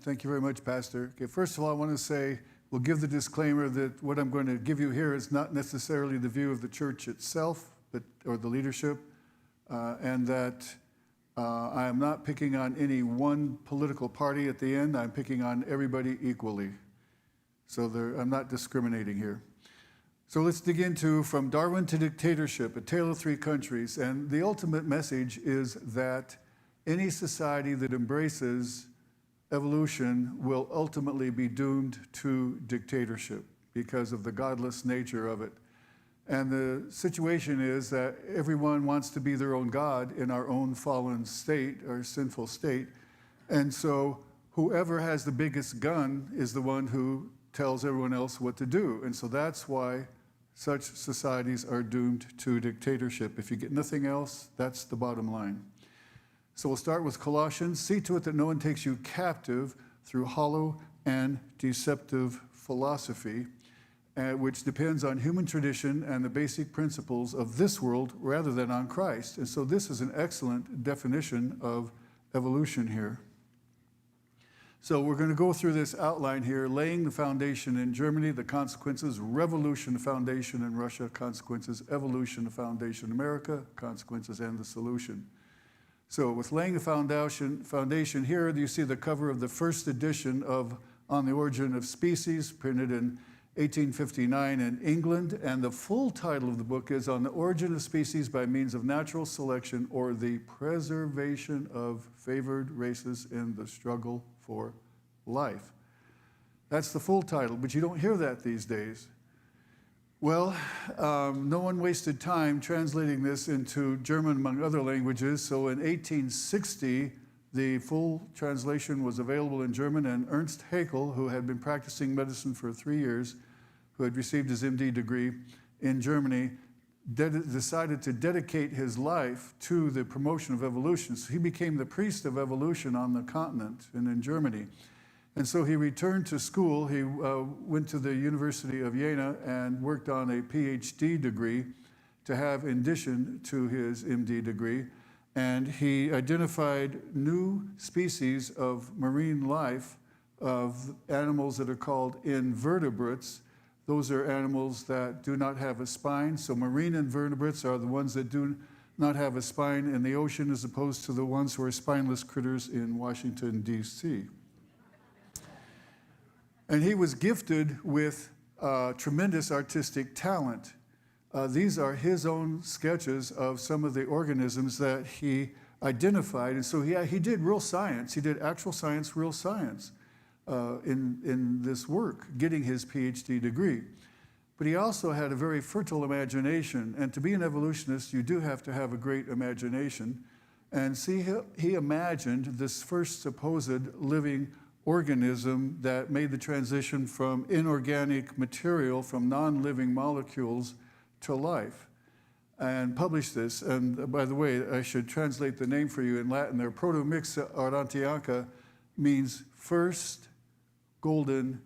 Thank you very much, Pastor. Okay, first of all, I want to say, we'll give the disclaimer that what I'm going to give you here is not necessarily the view of the church itself, or the leadership, and that I am not picking on any one political party at the end. I'm picking on everybody equally. So I'm not discriminating here. So let's dig into From Darwin to Dictatorship, A Tale of Three Countries. And the ultimate message is that any society that embraces evolution will ultimately be doomed to dictatorship because of the godless nature of it. And the situation is that everyone wants to be their own God in our own fallen state, our sinful state. And so whoever has the biggest gun is the one who tells everyone else what to do. And so that's why such societies are doomed to dictatorship. If you get nothing else, that's the bottom line. So we'll start with Colossians. See to it that no one takes you captive through hollow and deceptive philosophy, which depends on human tradition and the basic principles of this world rather than on Christ. And so this is an excellent definition of evolution here. So we're going to go through this outline here, laying the foundation in Germany, the consequences, revolution, foundation in Russia, consequences, evolution, foundation in America, consequences, and the solution. So with laying the foundation here, you see the cover of the first edition of On the Origin of Species, printed in 1859 in England, and the full title of the book is On the Origin of Species by Means of Natural Selection or the Preservation of Favored Races in the Struggle for Life. That's the full title, but you don't hear that these days. Well, no one wasted time translating this into German, among other languages, so in 1860, the full translation was available in German, and Ernst Häckel, who had been practicing medicine for 3 years, who had received his MD degree in Germany, decided to dedicate his life to the promotion of evolution. So he became the priest of evolution on the continent and in Germany. And so he returned to school. He went to the University of Jena and worked on a PhD degree to have in addition to his MD degree. And he identified new species of marine life, of animals that are called invertebrates. Those are animals that do not have a spine. So marine invertebrates are the ones that do not have a spine in the ocean, as opposed to the ones who are spineless critters in Washington, D.C. And he was gifted with tremendous artistic talent. These are his own sketches of some of the organisms that he identified. And so he did real science. He did actual science, real science in this work, getting his PhD degree. But he also had a very fertile imagination. And to be an evolutionist, you do have to have a great imagination. And see, he imagined this first supposed living organism that made the transition from inorganic material, from non-living molecules to life, and published this. And by the way, I should translate the name for you in Latin there. Protomix aurantiaca means first golden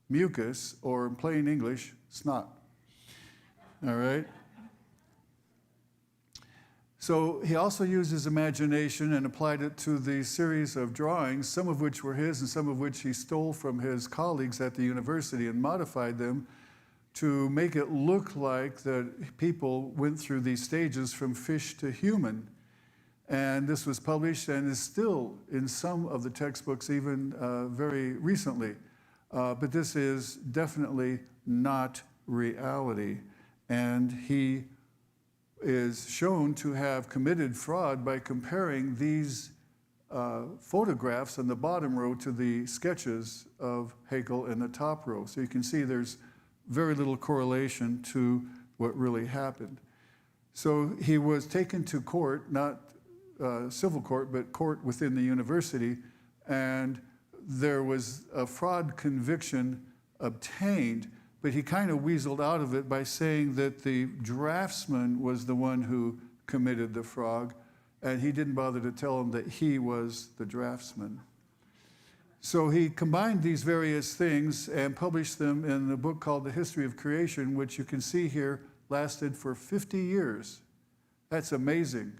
mucus, or in plain English, snot. All right? So he also used his imagination and applied it to the series of drawings, some of which were his and some of which he stole from his colleagues at the university, and modified them to make it look like that people went through these stages from fish to human. And this was published and is still in some of the textbooks, even very recently. But this is definitely not reality. And he is shown to have committed fraud by comparing these photographs in the bottom row to the sketches of Häckel in the top row. So you can see there's very little correlation to what really happened. So he was taken to court, not civil court, but court within the university, and there was a fraud conviction obtained, but he kind of weaseled out of it by saying that the draftsman was the one who committed the fraud, and he didn't bother to tell him that he was the draftsman. So he combined these various things and published them in a book called The History of Creation, which you can see here lasted for 50 years. That's amazing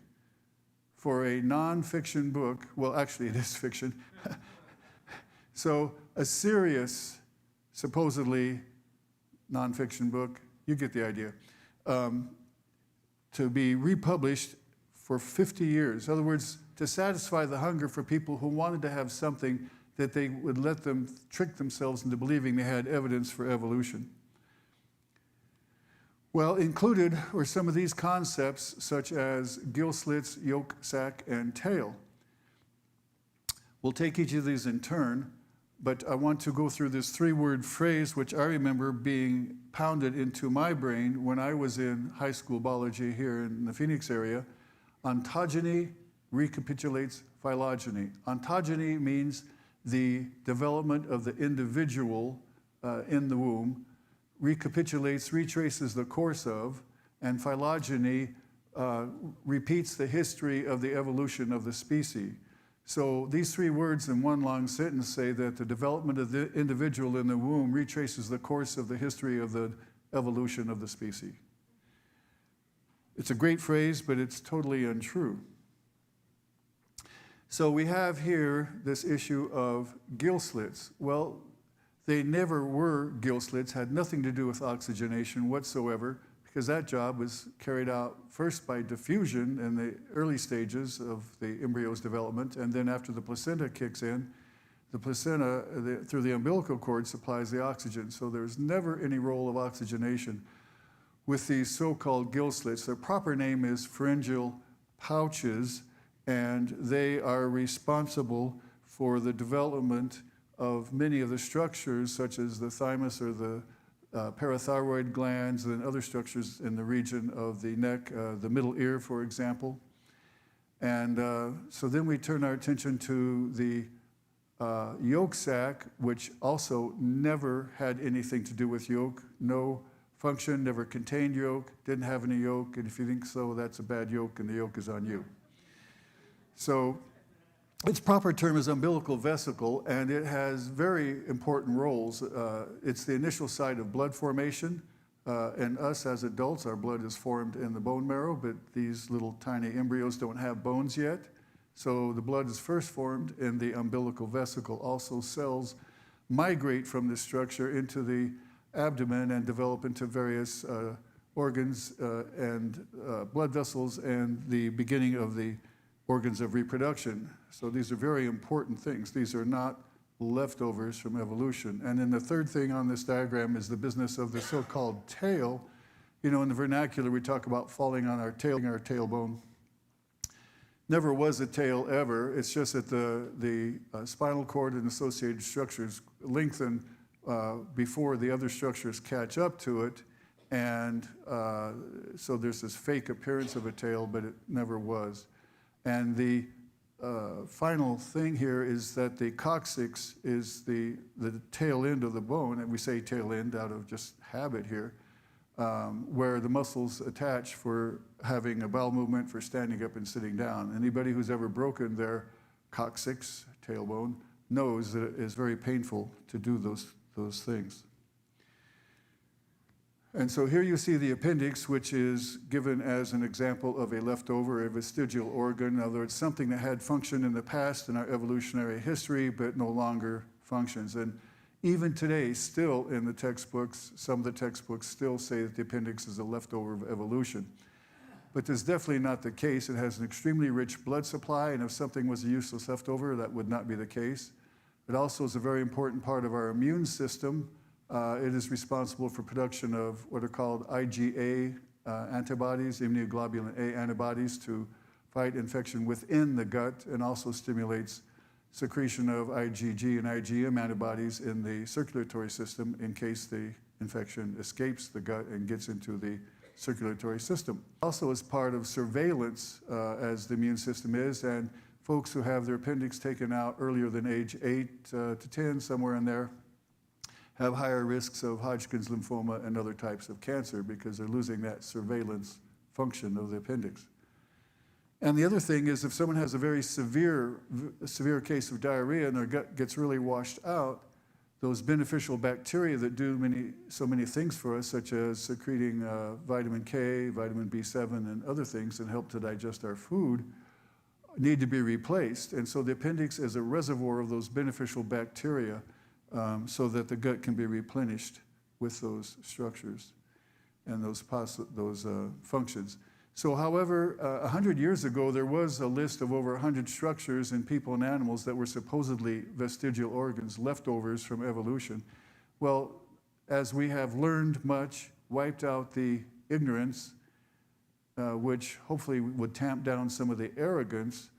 for a non-fiction book. Well, actually it is fiction. So a serious, supposedly nonfiction book, you get the idea, to be republished for 50 years. In other words, to satisfy the hunger for people who wanted to have something that they would let them trick themselves into believing they had evidence for evolution. Well, included were some of these concepts, such as gill slits, yolk sac, and tail. We'll take each of these in turn, but I want to go through this three-word phrase, which I remember being pounded into my brain when I was in high school biology here in the Phoenix area. Ontogeny recapitulates phylogeny. Ontogeny means the development of the individual in the womb, recapitulates, retraces the course of, and phylogeny repeats the history of the evolution of the species. So these three words in one long sentence say that the development of the individual in the womb retraces the course of the history of the evolution of the species. It's a great phrase, but it's totally untrue. So we have here this issue of gill slits. Well, they never were gill slits, had nothing to do with oxygenation whatsoever, because that job was carried out first by diffusion in the early stages of the embryo's development, and then after the placenta kicks in, the placenta, through the umbilical cord, supplies the oxygen. So there's never any role of oxygenation with these so-called gill slits. Their proper name is pharyngeal pouches, and they are responsible for the development of many of the structures, such as the thymus or the parathyroid glands and other structures in the region of the neck, the middle ear, for example. And so then we turn our attention to the yolk sac, which also never had anything to do with yolk, no function, never contained yolk, didn't have any yolk, and if you think so, that's a bad yolk, and the yolk is on you. So its proper term is umbilical vesicle, and it has very important roles. It's the initial site of blood formation. And us as adults, our blood is formed in the bone marrow, but these little tiny embryos don't have bones yet. So the blood is first formed in the umbilical vesicle. Also, cells migrate from this structure into the abdomen and develop into various organs and blood vessels and the beginning of the organs of reproduction. So these are very important things. These are not leftovers from evolution. And then the third thing on this diagram is the business of the so-called tail. You know, in the vernacular, we talk about falling on our tailbone. Never was a tail ever. It's just that the spinal cord and associated structures lengthen before the other structures catch up to it. And so there's this fake appearance of a tail, but it never was. And the final thing here is that the coccyx is the tail end of the bone, and we say tail end out of just habit here, where the muscles attach for having a bowel movement, for standing up and sitting down. Anybody who's ever broken their coccyx, tailbone, knows that it is very painful to do those things. And so here you see the appendix, which is given as an example of a leftover, a vestigial organ. In other words, something that had function in the past in our evolutionary history, but no longer functions. And even today, still in the textbooks, some of the textbooks still say that the appendix is a leftover of evolution. But that's definitely not the case. It has an extremely rich blood supply, and if something was a useless leftover, that would not be the case. It also is a very important part of our immune system. It is responsible for production of what are called IgA antibodies, immunoglobulin A antibodies, to fight infection within the gut, and also stimulates secretion of IgG and IgM antibodies in the circulatory system in case the infection escapes the gut and gets into the circulatory system. Also is part of surveillance as the immune system is, and folks who have their appendix taken out earlier than age 8 to 10, somewhere in there, have higher risks of Hodgkin's lymphoma and other types of cancer because they're losing that surveillance function of the appendix. And the other thing is, if someone has a very severe case of diarrhea and their gut gets really washed out, those beneficial bacteria that do so many things for us, such as secreting vitamin K, vitamin B7, and other things, and help to digest our food, need to be replaced. And so the appendix is a reservoir of those beneficial bacteria so that the gut can be replenished with those structures and those functions. So however, 100 years ago, there was a list of over 100 structures in people and animals that were supposedly vestigial organs, leftovers from evolution. Well, as we have learned much, wiped out the ignorance, which hopefully would tamp down some of the arrogance,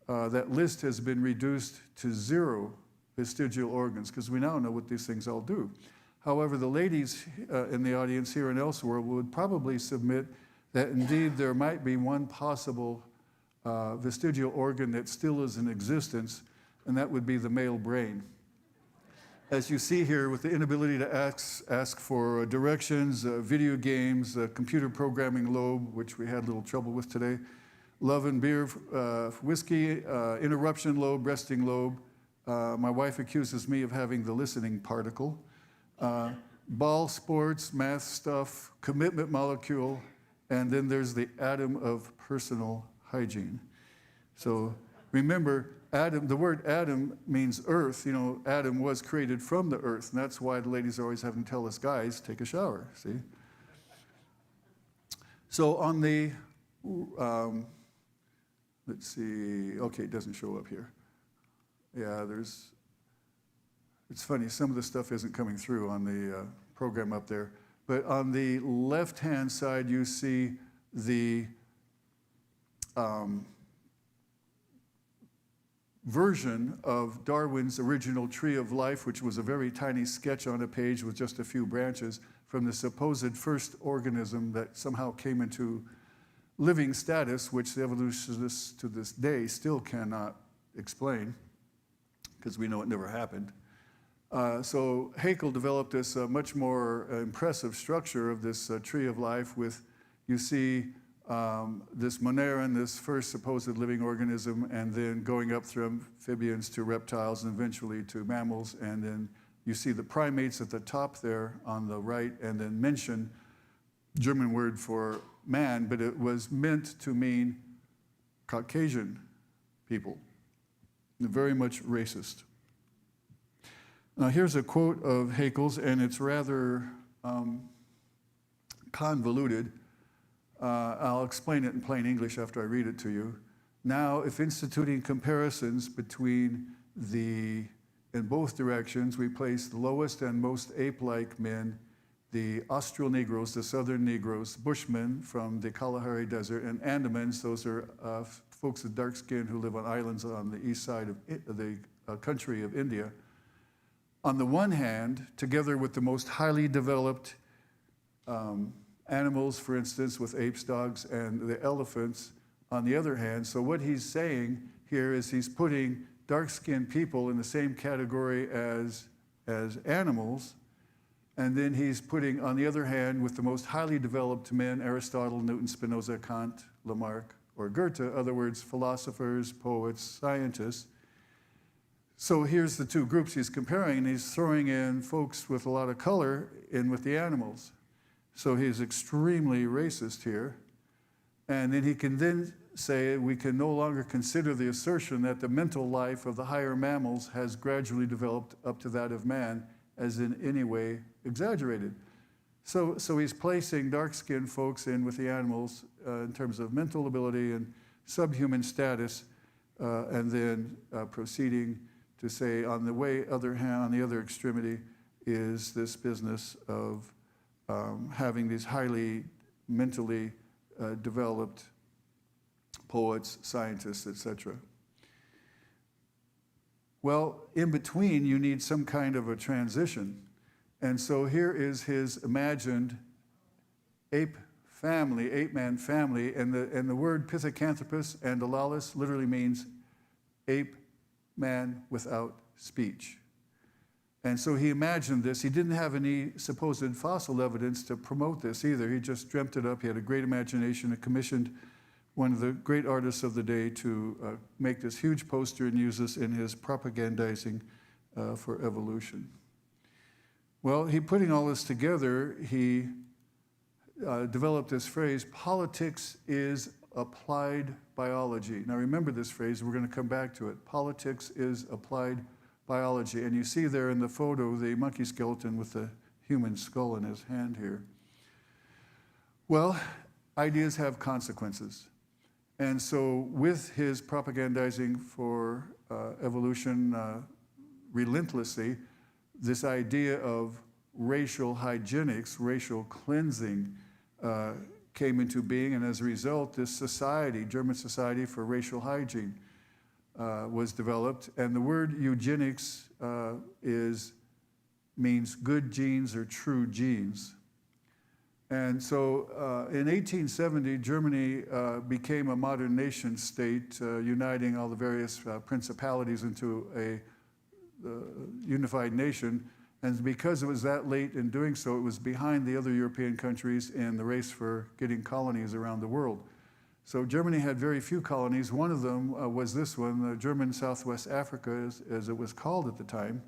that list has been reduced to 0 vestigial organs, because we now know what these things all do. However, the ladies in the audience here and elsewhere would probably submit that indeed there might be one possible vestigial organ that still is in existence, and that would be the male brain. As you see here, with the inability to ask for directions, video games, computer programming lobe, which we had a little trouble with today, love and beer, whiskey, interruption lobe, resting lobe. My wife accuses me of having the listening particle. Ball sports, math stuff, commitment molecule, and then there's the atom of personal hygiene. So remember, Adam, the word Adam means earth. You know, Adam was created from the earth, and that's why the ladies are always having to tell us guys, take a shower, see? So on the, let's see, okay, it doesn't show up here. Yeah, it's funny, some of the stuff isn't coming through on the program up there. But on the left-hand side, you see the version of Darwin's original Tree of Life, which was a very tiny sketch on a page with just a few branches from the supposed first organism that somehow came into living status, which the evolutionists to this day still cannot explain, because we know it never happened. So Häckel developed this much more impressive structure of this Tree of Life with, you see, this Moneron, this first supposed living organism, and then going up through amphibians to reptiles and eventually to mammals. And then you see the primates at the top there on the right, and then Menschen, German word for man, but it was meant to mean Caucasian people, very much racist. Now here's a quote of Häckel's, and it's rather convoluted. I'll explain it in plain English after I read it to you. Now, if instituting comparisons between in both directions, we place the lowest and most ape-like men, the Austral Negroes, the Southern Negroes, Bushmen from the Kalahari Desert, and Andamans, those are folks with dark skin who live on islands on the east side of the country of India. On the one hand, together with the most highly developed animals, for instance, with apes, dogs, and the elephants, on the other hand. So what he's saying here is he's putting dark-skinned people in the same category as animals, and then he's putting, on the other hand, with the most highly developed men, Aristotle, Newton, Spinoza, Kant, Lamarck, or Goethe, in other words, philosophers, poets, scientists. So here's the two groups he's comparing, and he's throwing in folks with a lot of color in with the animals. So he's extremely racist here. And then he can then say we can no longer consider the assertion that the mental life of the higher mammals has gradually developed up to that of man as in any way exaggerated. So he's placing dark-skinned folks in with the animals in terms of mental ability and subhuman status, and then proceeding to say on the other extremity is this business of having these highly mentally developed poets, scientists, etc. Well, in between, you need some kind of a transition. And so here is his imagined ape-man family, and the word Pithecanthropus and Alalis literally means ape-man without speech. And so he imagined this. He didn't have any supposed fossil evidence to promote this either. He just dreamt it up. He had a great imagination and commissioned one of the great artists of the day to make this huge poster and use this in his propagandizing for evolution. Well, putting all this together, he developed this phrase, politics is applied biology. Now remember this phrase, we're going to come back to it. Politics is applied biology. And you see there in the photo the monkey skeleton with the human skull in his hand here. Well, ideas have consequences. And so with his propagandizing for evolution relentlessly, this idea of racial hygienics, racial cleansing, came into being, and as a result, this society, German Society for Racial Hygiene, was developed. And the word eugenics means good genes or true genes. And so in 1870, Germany became a modern nation state, uniting all the various principalities into a unified nation. And because it was that late in doing so, it was behind the other European countries in the race for getting colonies around the world. So Germany had very few colonies. One of them was this one, German Southwest Africa, as it was called at the time.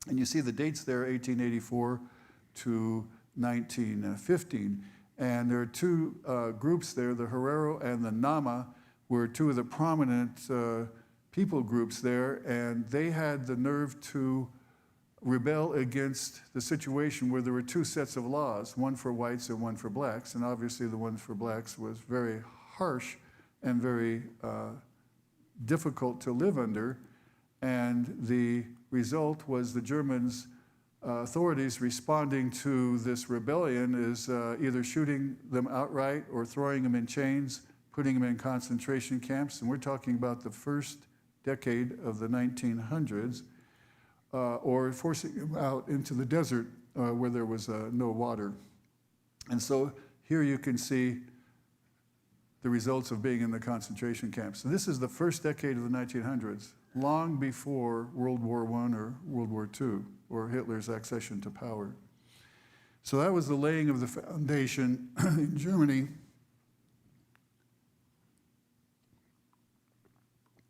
And you see the dates there, 1884 to 1915. And there are two groups there, the Herero and the Nama, were two of the prominent people groups there, and they had the nerve to rebel against the situation where there were two sets of laws, one for whites and one for blacks. And obviously the one for blacks was very harsh and very difficult to live under. And the result was the Germans, authorities responding to this rebellion is either shooting them outright or throwing them in chains, putting them in concentration camps. And we're talking about the first decade of the 1900s. Or forcing them out into the desert where there was no water. And so here you can see the results of being in the concentration camps. So this is the first decade of the 1900s, long before World War I or World War II, or Hitler's accession to power. So that was the laying of the foundation in Germany.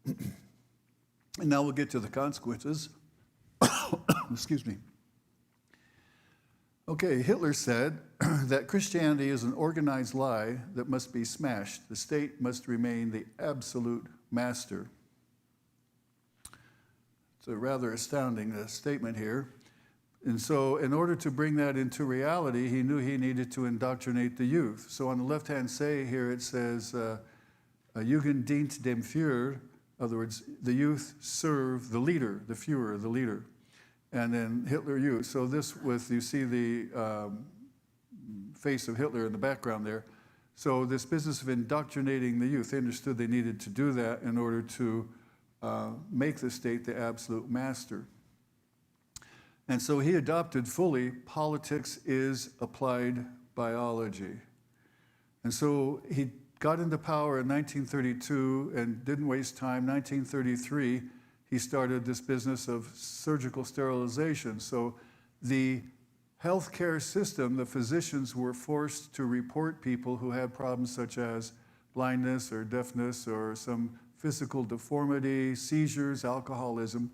And now we'll get to the consequences. Excuse me. Okay, Hitler said that Christianity is an organized lie that must be smashed. The state must remain the absolute master. It's a rather astounding statement here. And so in order to bring that into reality, he knew he needed to indoctrinate the youth. So on the left-hand side here it says, Jugend dient dem Führer. In other words, the youth serve the leader, the Führer, the leader. And then Hitler youth. So this with, you see the face of Hitler in the background there. So this business of indoctrinating the youth, they understood they needed to do that in order to make the state the absolute master. And so he adopted fully, politics is applied biology. And so he got into power in 1932 and didn't waste time. 1933, he started this business of surgical sterilization. So the healthcare system, the physicians were forced to report people who had problems such as blindness or deafness or some physical deformity, seizures, alcoholism,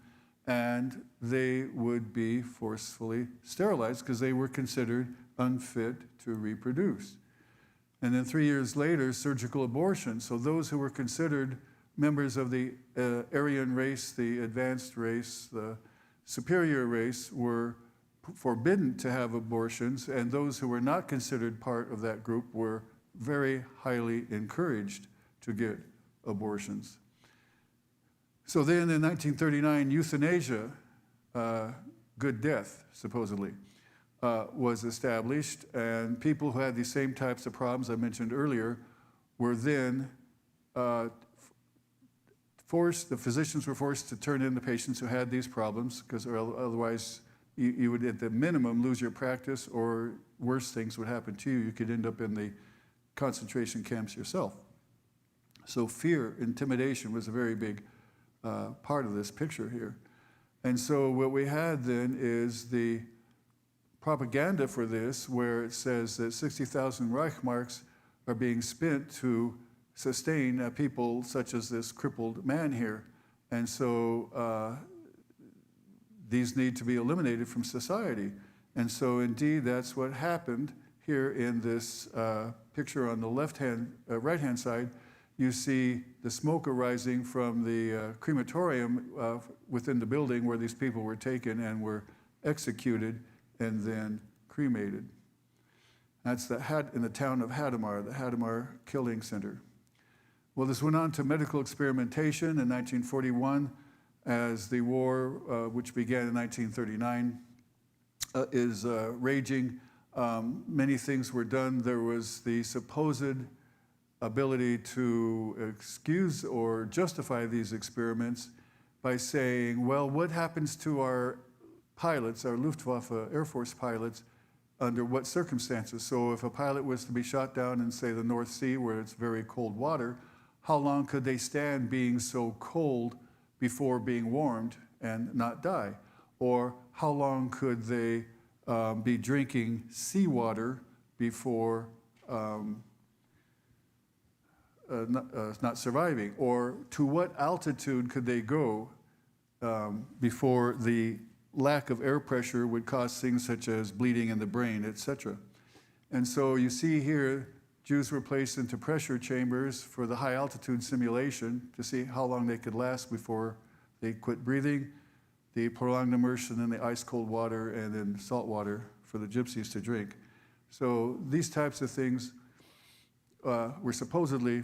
and they would be forcefully sterilized because they were considered unfit to reproduce. And then 3 years later, surgical abortion. So those who were considered members of the Aryan race, the advanced race, the superior race, were forbidden to have abortions, and those who were not considered part of that group were very highly encouraged to get abortions. So then in 1939, euthanasia, good death, supposedly, was established, and people who had these same types of problems I mentioned earlier were then forced, the physicians were forced to turn in the patients who had these problems, because otherwise you would at the minimum lose your practice, or worse things would happen to you. You could end up in the concentration camps yourself. So fear, intimidation was a very big part of this picture here. And so what we had then is the propaganda for this, where it says that 60,000 Reichsmarks are being spent to sustain people such as this crippled man here. And so these need to be eliminated from society. And so indeed that's what happened here in this picture on the right-hand side. you see the smoke arising from the crematorium within the building where these people were taken and were executed and then cremated. That's in the town of Hadamar, the Hadamar Killing Center. Well, this went on to medical experimentation in 1941 as the war, which began in 1939, is raging. Many things were done. There was the supposed ability to excuse or justify these experiments by saying, well, what happens to our pilots, our Luftwaffe Air Force pilots, under what circumstances? So if a pilot was to be shot down in, say, the North Sea where it's very cold water, how long could they stand being so cold before being warmed and not die? Or how long could they be drinking seawater before not surviving? Or to what altitude could they go before the lack of air pressure would cause things such as bleeding in the brain, etc. And so you see here, Jews were placed into pressure chambers for the high altitude simulation to see how long they could last before they quit breathing, the prolonged immersion in the ice cold water and then salt water for the gypsies to drink. So these types of things were supposedly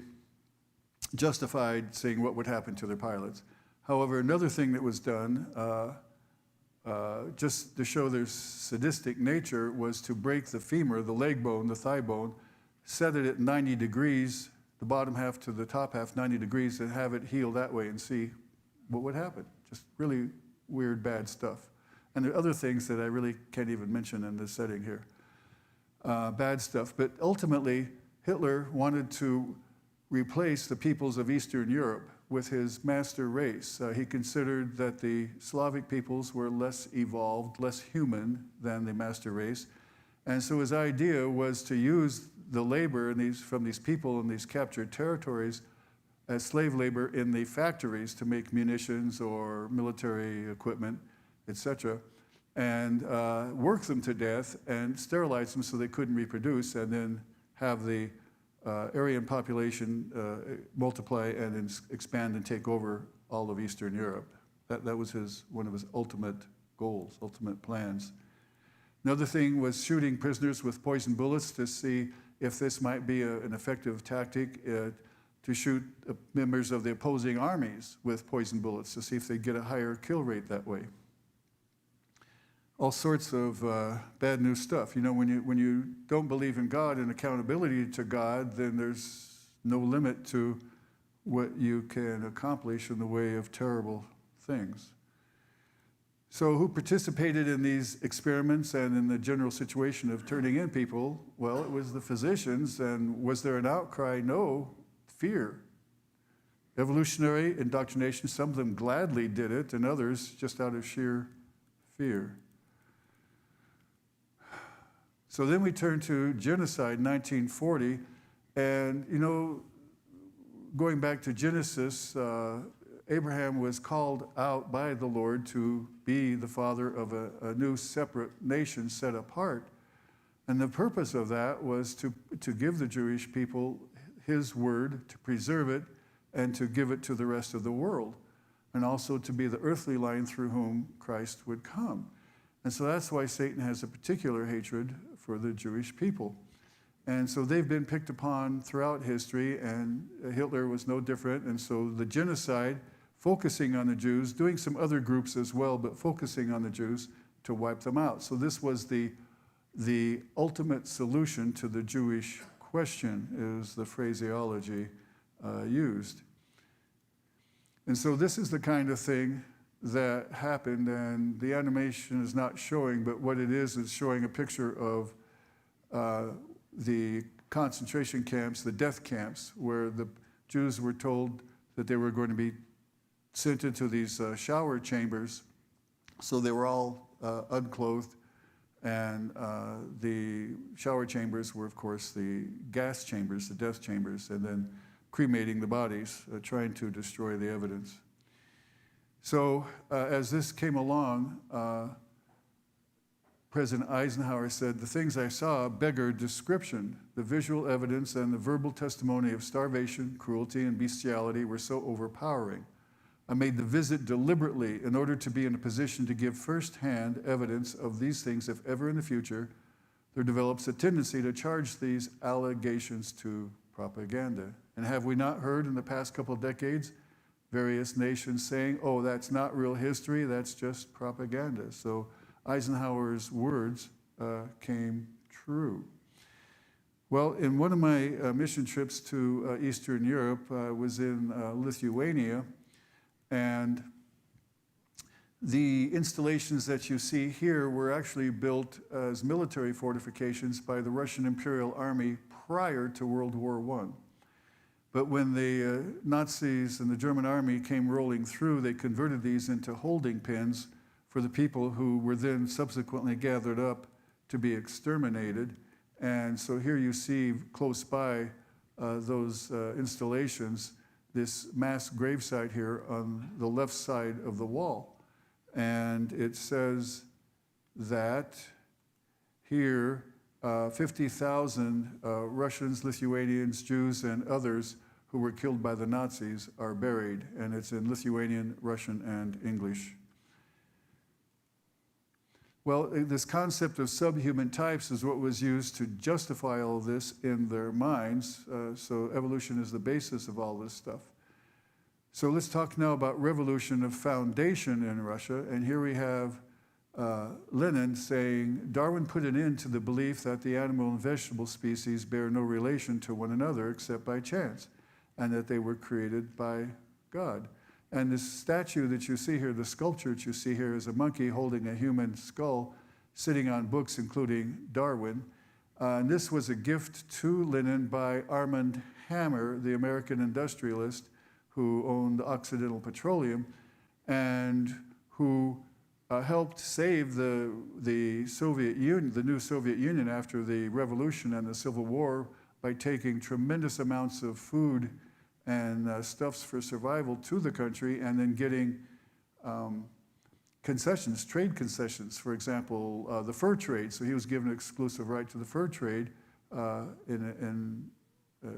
justified, saying what would happen to their pilots. However, another thing that was done, just to show their sadistic nature, was to break the femur, the leg bone, the thigh bone, set it at 90 degrees, the bottom half to the top half 90 degrees, and have it heal that way and see what would happen. Just really weird, bad stuff. And there are other things that I really can't even mention in this setting here. Bad stuff. But ultimately, Hitler wanted to replace the peoples of Eastern Europe with his master race. He considered that the Slavic peoples were less evolved, less human than the master race. And so his idea was to use the labor from these people in these captured territories as slave labor in the factories to make munitions or military equipment, etc., and work them to death and sterilize them so they couldn't reproduce, and then have the Aryan population multiply and then expand and take over all of Eastern Europe. That was one of his ultimate goals, ultimate plans. Another thing was shooting prisoners with poison bullets to see if this might be an effective tactic to shoot members of the opposing armies with poison bullets to see if they get a higher kill rate that way. All sorts of bad news stuff. You know, when you don't believe in God and accountability to God, then there's no limit to what you can accomplish in the way of terrible things. So who participated in these experiments and in the general situation of turning in people? Well, it was the physicians. And was there an outcry? No. Fear. Evolutionary, indoctrination, some of them gladly did it, and others just out of sheer fear. So then we turn to genocide, 1940, and you know, going back to Genesis, Abraham was called out by the Lord to be the father of a new separate nation set apart. And the purpose of that was to give the Jewish people his word, to preserve it, and to give it to the rest of the world, and also to be the earthly line through whom Christ would come. And so that's why Satan has a particular hatred for the Jewish people. And so they've been picked upon throughout history, and Hitler was no different. And so the genocide, focusing on the Jews, doing some other groups as well, but focusing on the Jews to wipe them out. So this was the ultimate solution to the Jewish question, is the phraseology used. And so this is the kind of thing that happened, and the animation is not showing, but what it is showing a picture of the concentration camps, the death camps, where the Jews were told that they were going to be sent into these shower chambers. So they were all unclothed, and the shower chambers were, of course, the gas chambers, the death chambers, and then cremating the bodies, trying to destroy the evidence. So as this came along, President Eisenhower said, "The things I saw beggar description. The visual evidence and the verbal testimony of starvation, cruelty, and bestiality were so overpowering. I made the visit deliberately in order to be in a position to give first-hand evidence of these things if ever in the future there develops a tendency to charge these allegations to propaganda." And have we not heard in the past couple of decades various nations saying, "Oh, that's not real history, that's just propaganda"? So Eisenhower's words came true. Well, in one of my mission trips to Eastern Europe, I was in Lithuania, and the installations that you see here were actually built as military fortifications by the Russian Imperial Army prior to World War I. But when the Nazis and the German army came rolling through, they converted these into holding pens for the people who were then subsequently gathered up to be exterminated. And so here you see close by those installations, this mass gravesite here on the left side of the wall. And it says that here 50,000 Russians, Lithuanians, Jews, and others who were killed by the Nazis are buried, and it's in Lithuanian, Russian, and English. Well, this concept of subhuman types is what was used to justify all this in their minds. So evolution is the basis of all this stuff. So let's talk now about revolution of foundation in Russia. And here we have Lenin saying, Darwin put an end to the belief that the animal and vegetable species bear no relation to one another except by chance, and that they were created by God. And this statue that you see here, the sculpture that you see here, is a monkey holding a human skull sitting on books, including Darwin. And this was a gift to Lenin by Armand Hammer, the American industrialist who owned Occidental Petroleum and who helped save the Soviet Union, the new Soviet Union after the revolution and the Civil War, by taking tremendous amounts of food and stuffs for survival to the country, and then getting concessions, trade concessions. For example, the fur trade. So he was given exclusive right to the fur trade in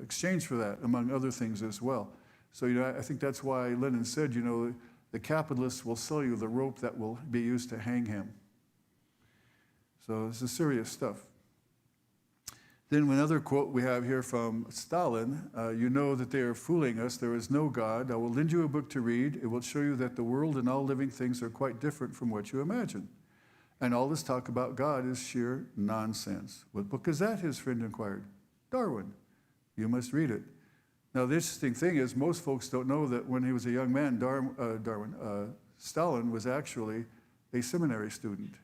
exchange for that, among other things as well. So I think that's why Lenin said, the capitalists will sell you the rope that will be used to hang him. So this is serious stuff. Then another quote we have here from Stalin, you know that they are fooling us. There is no God. I will lend you a book to read. It will show you that the world and all living things are quite different from what you imagine. And all this talk about God is sheer nonsense. What book is that? His friend inquired. Darwin. You must read it. Now, the interesting thing is most folks don't know that when he was a young man, Stalin was actually a seminary student.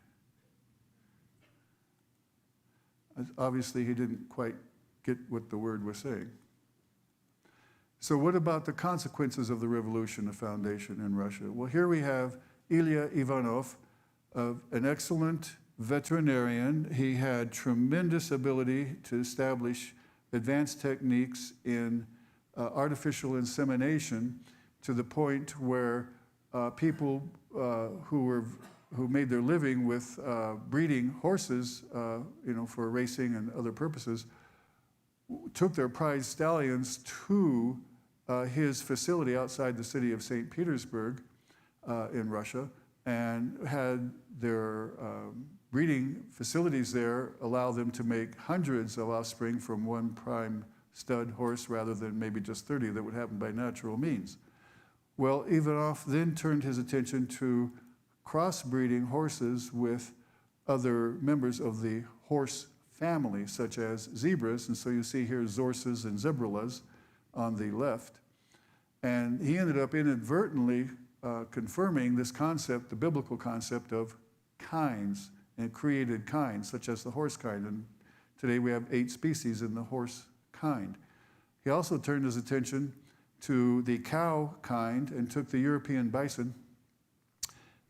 Obviously, he didn't quite get what the word was saying. So what about the consequences of the revolution of foundation in Russia? Well, here we have Ilya Ivanov, an excellent veterinarian. He had tremendous ability to establish advanced techniques in artificial insemination to the point where people who made their living with breeding horses, for racing and other purposes, took their prize stallions to his facility outside the city of St. Petersburg in Russia, and had their breeding facilities there allow them to make hundreds of offspring from one prime stud horse rather than maybe just 30 that would happen by natural means. Well, Ivanov then turned his attention to crossbreeding horses with other members of the horse family, such as zebras. And so you see here zorses and zebrullas on the left. And he ended up inadvertently confirming this concept, the biblical concept of kinds, and created kinds, such as the horse kind. And today we have 8 species in the horse kind. He also turned his attention to the cow kind and took the European bison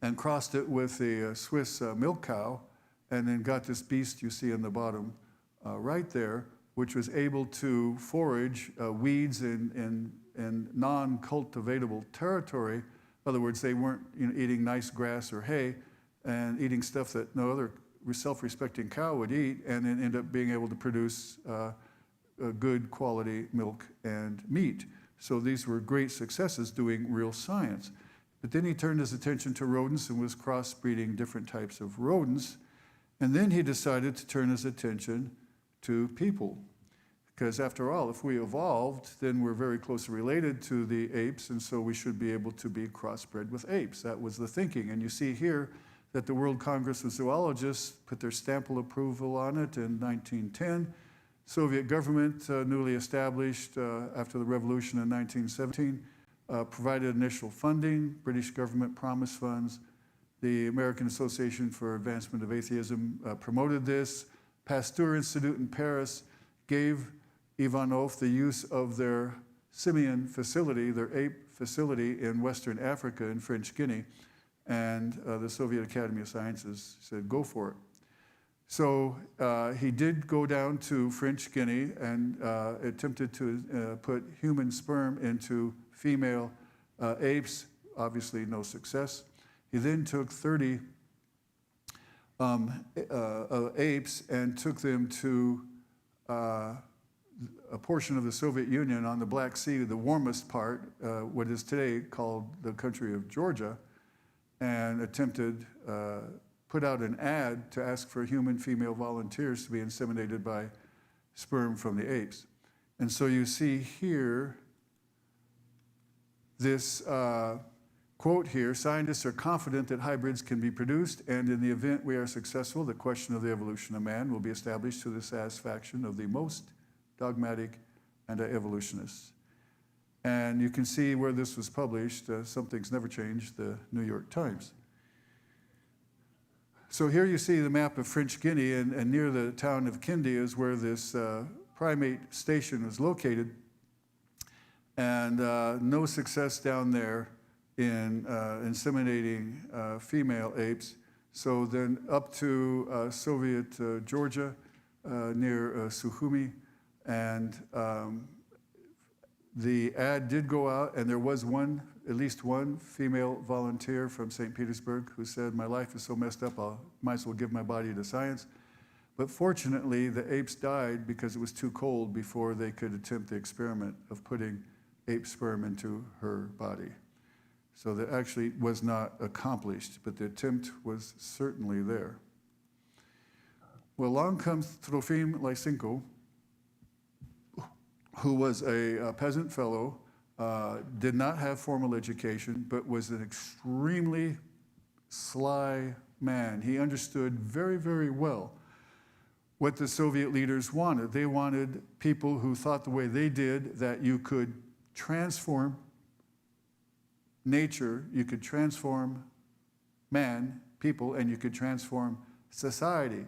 and crossed it with the Swiss milk cow, and then got this beast you see in the bottom right there, which was able to forage weeds in non-cultivatable territory. In other words, they weren't eating nice grass or hay and eating stuff that no other self-respecting cow would eat, and then end up being able to produce a good quality milk and meat. So these were great successes doing real science. But then he turned his attention to rodents and was crossbreeding different types of rodents. And then he decided to turn his attention to people. Because after all, if we evolved, then we're very closely related to the apes, and so we should be able to be crossbred with apes. That was the thinking. And you see here that the World Congress of Zoologists put their stamp of approval on it in 1910. Soviet government, newly established after the revolution in 1917, provided initial funding. British government promised funds. The American Association for Advancement of Atheism promoted this. Pasteur Institute in Paris gave Ivanov the use of their simian facility, their ape facility in Western Africa in French Guinea, and the Soviet Academy of Sciences said, go for it. So he did go down to French Guinea and attempted to put human sperm into female apes, obviously no success. He then took 30 apes and took them to a portion of the Soviet Union on the Black Sea, the warmest part, what is today called the country of Georgia, and attempted put out an ad to ask for human female volunteers to be inseminated by sperm from the apes. And so you see here this quote here, scientists are confident that hybrids can be produced, and in the event we are successful, the question of the evolution of man will be established to the satisfaction of the most dogmatic anti-evolutionists. And you can see where this was published. Something's never changed, the N.Y.Times. So here you see the map of French Guinea, and near the town of Kindy is where this primate station was located. And no success down there in inseminating female apes. So then up to Soviet Georgia near Sukhumi, and the ad did go out, and there was at least one female volunteer from St. Petersburg who said, my life is so messed up, I might as well give my body to science. But fortunately, the apes died because it was too cold before they could attempt the experiment of putting ape sperm into her body. So that actually was not accomplished, but the attempt was certainly there. Well, along comes Trofim Lysenko, who was a peasant fellow, did not have formal education, but was an extremely sly man. He understood very, very well what the Soviet leaders wanted. They wanted people who thought the way they did, that you could transform nature, you could transform man, people, and you could transform society,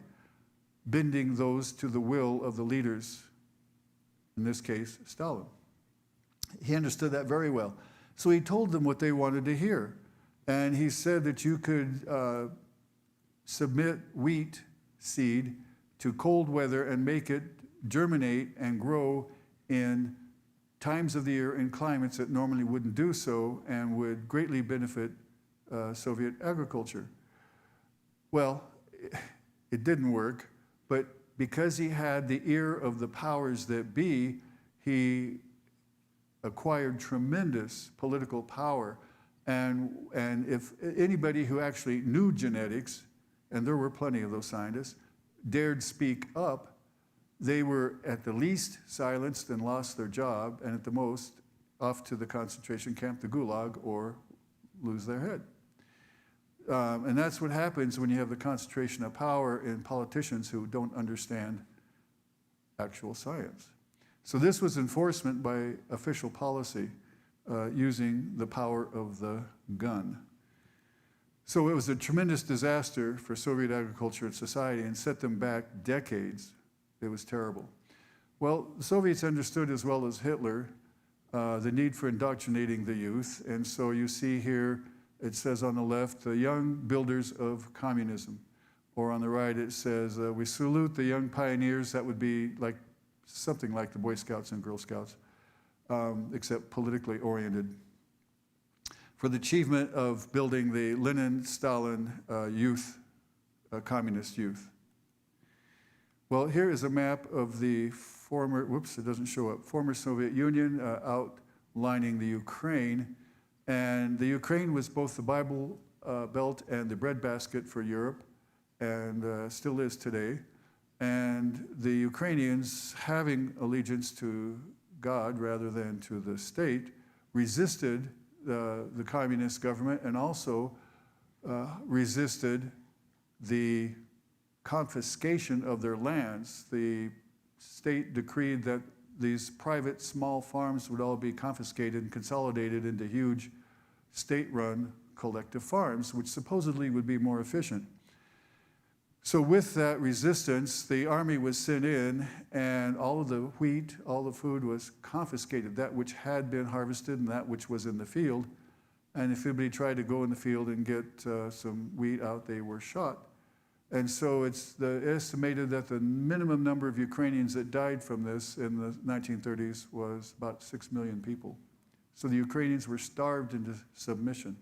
bending those to the will of the leaders, in this case, Stalin. He understood that very well. So he told them what they wanted to hear. And he said that you could submit wheat seed to cold weather and make it germinate and grow in times of the year in climates that normally wouldn't do so, and would greatly benefit Soviet agriculture. Well, it didn't work, but because he had the ear of the powers that be, he acquired tremendous political power. And if anybody who actually knew genetics, and there were plenty of those scientists, dared speak up, they were at the least silenced and lost their job, and at the most off to the concentration camp, the Gulag, or lose their head. And that's what happens when you have the concentration of power in politicians who don't understand actual science. So this was enforcement by official policy using the power of the gun. So it was a tremendous disaster for Soviet agriculture and society, and set them back decades. It was terrible. Well, the Soviets understood as well as Hitler the need for indoctrinating the youth. And so you see here, it says on the left, the young builders of communism. Or on the right, it says, we salute the young pioneers. That would be like something like the Boy Scouts and Girl Scouts, except politically oriented, for the achievement of building the Lenin-Stalin youth communist youth. Well, here is a map of the former, whoops, it doesn't show up, former Soviet Union outlining the Ukraine. And the Ukraine was both the Bible Belt and the breadbasket for Europe, and still is today. And the Ukrainians, having allegiance to God rather than to the state, resisted the communist government and also resisted the confiscation of their lands. The state decreed that these private small farms would all be confiscated and consolidated into huge state-run collective farms, which supposedly would be more efficient. So with that resistance, the army was sent in, and all of the wheat, all the food was confiscated, that which had been harvested and that which was in the field. And if anybody tried to go in the field and get some wheat out, they were shot. And so it's estimated that the minimum number of Ukrainians that died from this in the 1930s was about 6 million people. So the Ukrainians were starved into submission.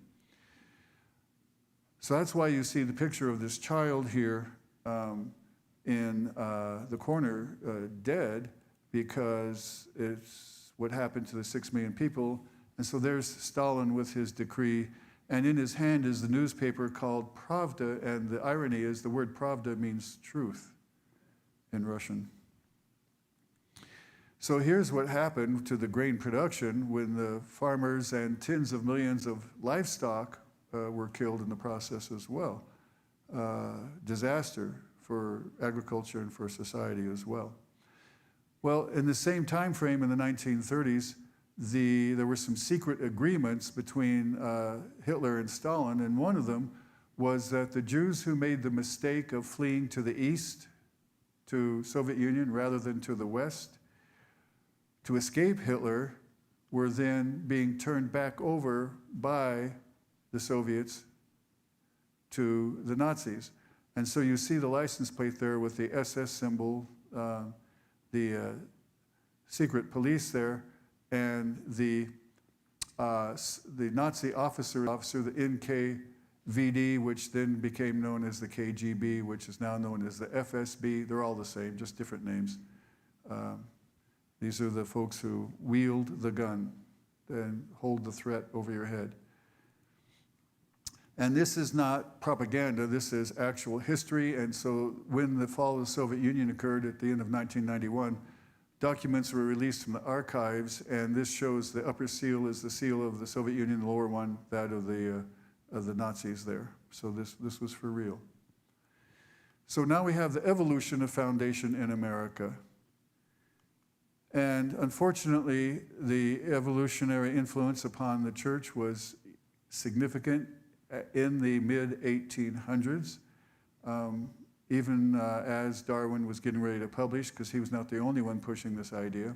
So that's why you see the picture of this child here in the corner dead, because it's what happened to the 6 million people. And so there's Stalin with his decree, and in his hand is the newspaper called Pravda, and the irony is the word Pravda means truth in Russian. So here's what happened to the grain production when the farmers and tens of millions of livestock were killed in the process as well. Disaster for agriculture and for society as well. Well, in the same time frame in the 1930s, there were some secret agreements between Hitler and Stalin, and one of them was that the Jews who made the mistake of fleeing to the east, to Soviet Union rather than to the west, to escape Hitler, were then being turned back over by the Soviets to the Nazis. And so you see the license plate there with the SS symbol, the secret police there, and the Nazi officer, the NKVD, which then became known as the KGB, which is now known as the FSB. They're all the same, just different names. These are the folks who wield the gun and hold the threat over your head. And this is not propaganda, this is actual history. And so when the fall of the Soviet Union occurred at the end of 1991, documents were released from the archives, and this shows the upper seal is the seal of the Soviet Union, the lower one, that of the Nazis there. So this was for real. So now we have the evolution of foundation in America. And unfortunately, the evolutionary influence upon the church was significant in the mid-1800s, even as Darwin was getting ready to publish, because he was not the only one pushing this idea.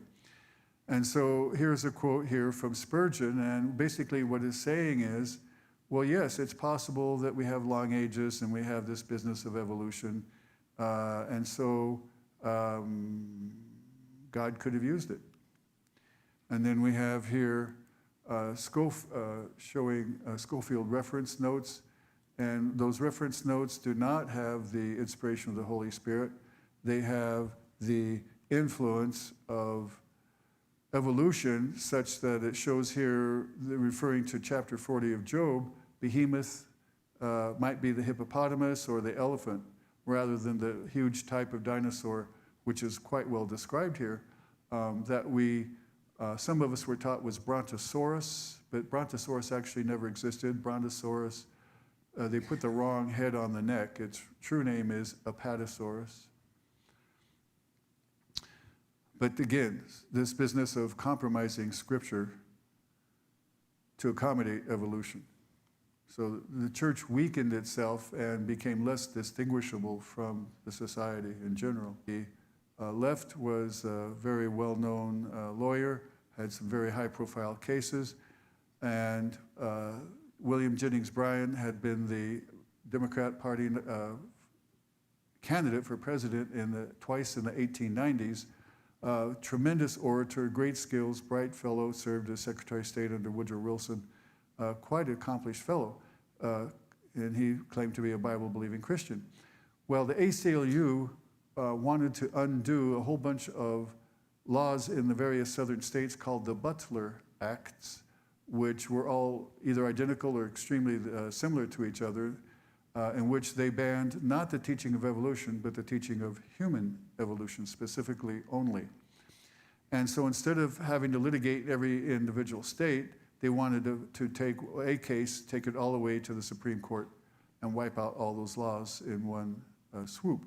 And so here's a quote here from Spurgeon, and basically what it's saying is, well, yes, it's possible that we have long ages and we have this business of evolution, and so God could have used it. And then we have here showing Schofield reference notes, and those reference notes do not have the inspiration of the Holy Spirit. They have the influence of evolution, such that it shows here, referring to chapter 40 of Job, behemoth might be the hippopotamus or the elephant, rather than the huge type of dinosaur, which is quite well described here, that some of us were taught was Brontosaurus, but Brontosaurus actually never existed. Brontosaurus, they put the wrong head on the neck. Its true name is Apatosaurus. But again, this business of compromising Scripture to accommodate evolution. So the church weakened itself and became less distinguishable from the society in general. The left was a very well-known lawyer, had some very high-profile cases, and William Jennings Bryan had been the Democrat Party candidate for president twice in the 1890s. Tremendous orator, great skills, bright fellow, served as Secretary of State under Woodrow Wilson, quite an accomplished fellow, and he claimed to be a Bible-believing Christian. Well, the ACLU wanted to undo a whole bunch of laws in the various southern states called the Butler Acts, which were all either identical or extremely similar to each other, in which they banned not the teaching of evolution, but the teaching of human evolution specifically only. And so instead of having to litigate every individual state, they wanted to take a case, take it all the way to the Supreme Court, and wipe out all those laws in one swoop.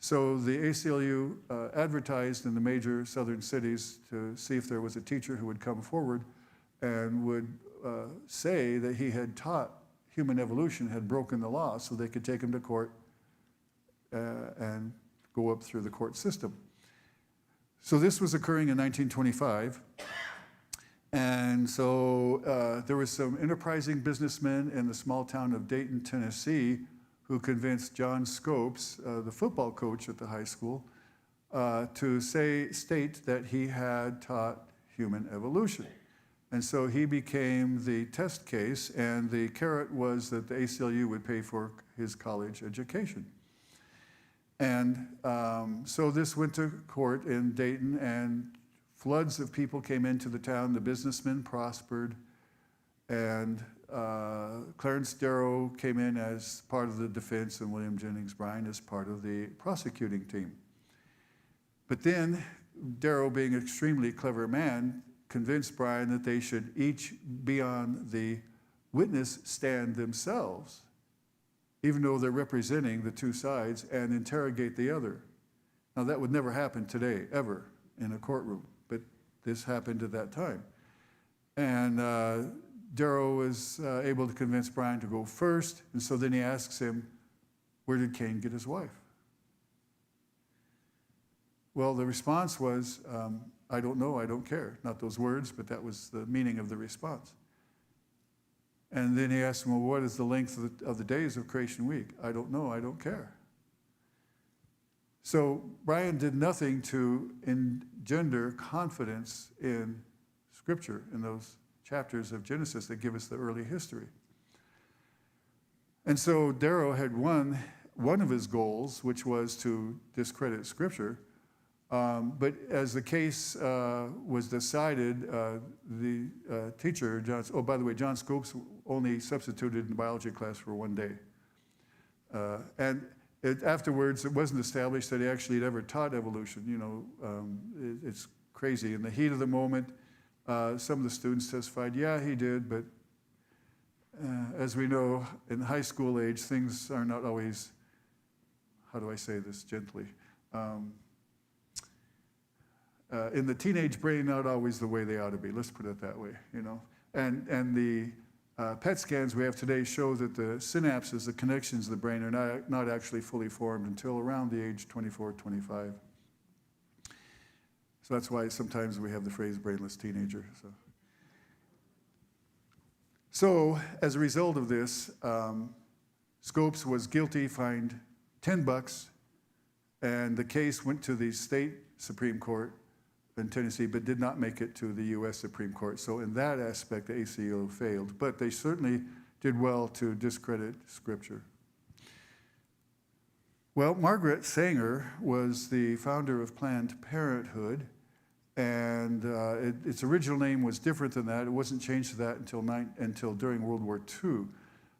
So the ACLU advertised in the major southern cities to see if there was a teacher who would come forward and would say that he had taught human evolution, had broken the law, so they could take him to court and go up through the court system. So this was occurring in 1925. And so there was some enterprising businessmen in the small town of Dayton, Tennessee, who convinced John Scopes, the football coach at the high school, to state that he had taught human evolution. And so he became the test case, and the carrot was that the ACLU would pay for his college education. And so this went to court in Dayton, and floods of people came into the town. The businessmen prospered, and Clarence Darrow came in as part of the defense, and William Jennings Bryan as part of the prosecuting team. But then Darrow, being an extremely clever man, convinced Bryan that they should each be on the witness stand themselves, even though they're representing the two sides, and interrogate the other. Now that would never happen today, ever, in a courtroom, but this happened at that time. And Darrow was able to convince Bryan to go first, and so then he asks him, where did Cain get his wife? Well, the response was, I don't know, I don't care. Not those words, but that was the meaning of the response. And then he asked him, well, what is the length of the days of Creation Week? I don't know, I don't care. So Bryan did nothing to engender confidence in Scripture, in those chapters of Genesis that give us the early history. And so Darrow had won one of his goals, which was to discredit Scripture. But as the case was decided, the teacher, by the way, John Scopes only substituted in the biology class for one day. And afterwards, it wasn't established that he actually had ever taught evolution. You know, it's crazy. In the heat of the moment, some of the students testified, yeah, he did, but as we know, in high school age, things are not always, how do I say this gently? In the teenage brain, not always the way they ought to be. Let's put it that way, you know. And the PET scans we have today show that the synapses, the connections of the brain, are not actually fully formed until around the age 24, 25. So that's why sometimes we have the phrase brainless teenager. So as a result of this, Scopes was guilty, fined $10, and the case went to the state Supreme Court in Tennessee, but did not make it to the U.S. Supreme Court. So in that aspect, the ACLU failed, but they certainly did well to discredit Scripture. Well, Margaret Sanger was the founder of Planned Parenthood, and its original name was different than that. It wasn't changed to that until during World War II.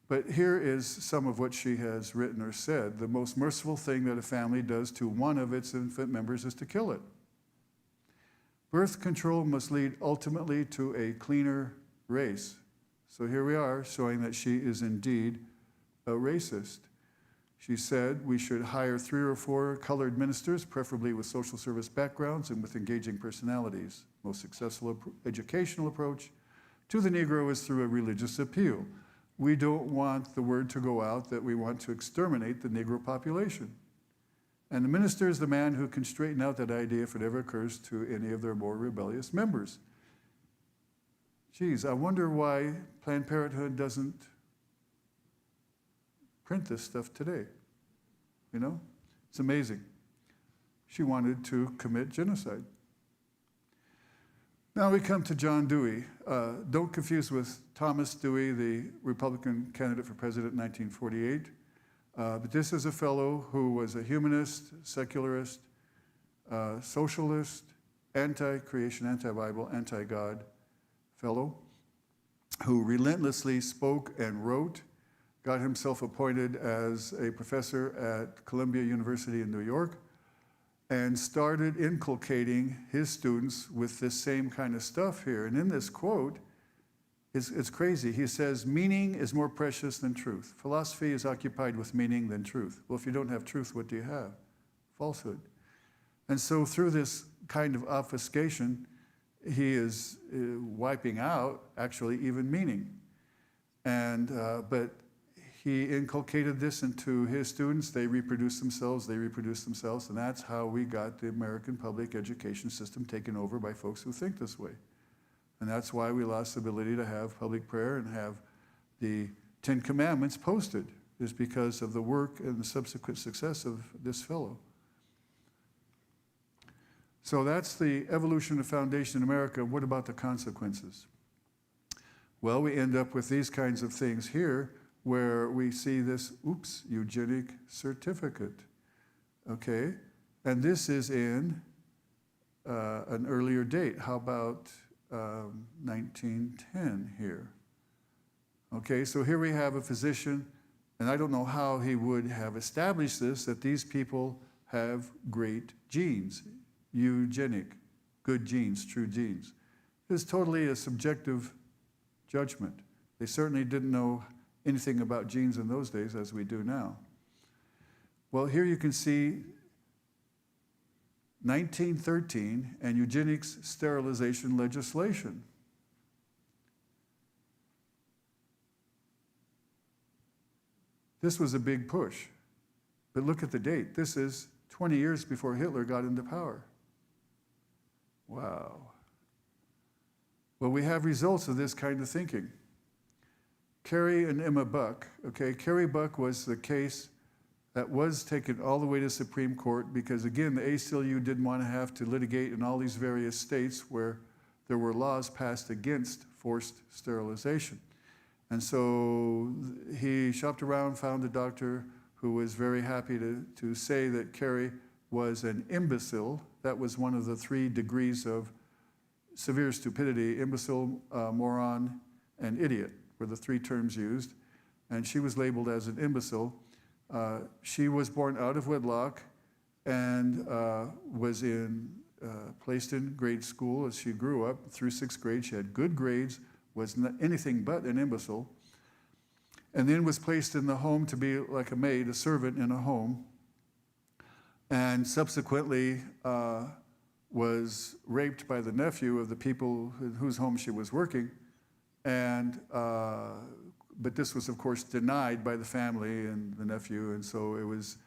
But here is some of what she has written or said. The most merciful thing that a family does to one of its infant members is to kill it. Birth control must lead ultimately to a cleaner race. So here we are, showing that she is indeed a racist. She said we should hire 3 or 4 colored ministers, preferably with social service backgrounds and with engaging personalities. Most successful educational approach to the Negro is through a religious appeal. We don't want the word to go out that we want to exterminate the Negro population. And the minister is the man who can straighten out that idea if it ever occurs to any of their more rebellious members. Geez, I wonder why Planned Parenthood doesn't print this stuff today. You know, it's amazing. She wanted to commit genocide. Now we come to John Dewey. Don't confuse with Thomas Dewey, the Republican candidate for president in 1948. But this is a fellow who was a humanist, secularist, socialist, anti-creation, anti-Bible, anti-God fellow, who relentlessly spoke and wrote, got himself appointed as a professor at Columbia University in New York, and started inculcating his students with this same kind of stuff here. And in this quote, it's crazy. He says, meaning is more precious than truth. Philosophy is occupied with meaning than truth. Well, if you don't have truth, what do you have? Falsehood. And so through this kind of obfuscation, he is wiping out, actually, even meaning. And but he inculcated this into his students. They reproduced themselves, and that's how we got the American public education system taken over by folks who think this way. And that's why we lost the ability to have public prayer and have the Ten Commandments posted, is because of the work and the subsequent success of this fellow. So that's the evolution of foundation in America. What about the consequences? Well, we end up with these kinds of things here, where we see this, eugenic certificate, okay? And this is in an earlier date. How about 1910 here? Okay, so here we have a physician, and I don't know how he would have established this, that these people have great genes, eugenic, good genes, true genes. It was totally a subjective judgment. They certainly didn't know anything about genes in those days as we do now. Well, here you can see 1913 and eugenics sterilization legislation. This was a big push. But look at the date. This is 20 years before Hitler got into power. Wow. Well, we have results of this kind of thinking. Carrie and Emma Buck, okay, Carrie Buck was the case that was taken all the way to Supreme Court because, again, the ACLU didn't want to have to litigate in all these various states where there were laws passed against forced sterilization. And so he shopped around, found a doctor who was very happy to say that Carrie was an imbecile. That was one of the 3 degrees of severe stupidity: imbecile, moron, and idiot were the 3 terms used. And she was labeled as an imbecile. She was born out of wedlock and was placed in grade school as she grew up through 6th grade. She had good grades, was not anything but an imbecile, and then was placed in the home to be like a maid, a servant in a home, and subsequently was raped by the nephew of the people in whose home she was working. And but this was, of course, denied by the family and the nephew, and so it was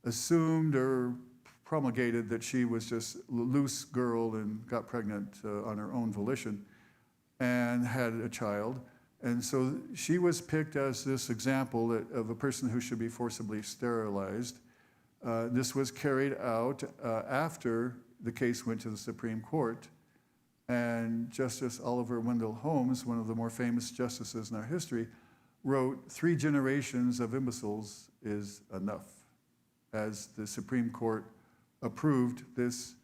assumed or promulgated that she was just a loose girl and got pregnant on her own volition and had a child. And so she was picked as this example of a person who should be forcibly sterilized. This was carried out after the case went to the Supreme Court. And Justice Oliver Wendell Holmes, one of the more famous justices in our history, wrote 3 generations of imbeciles is enough, as the Supreme Court approved this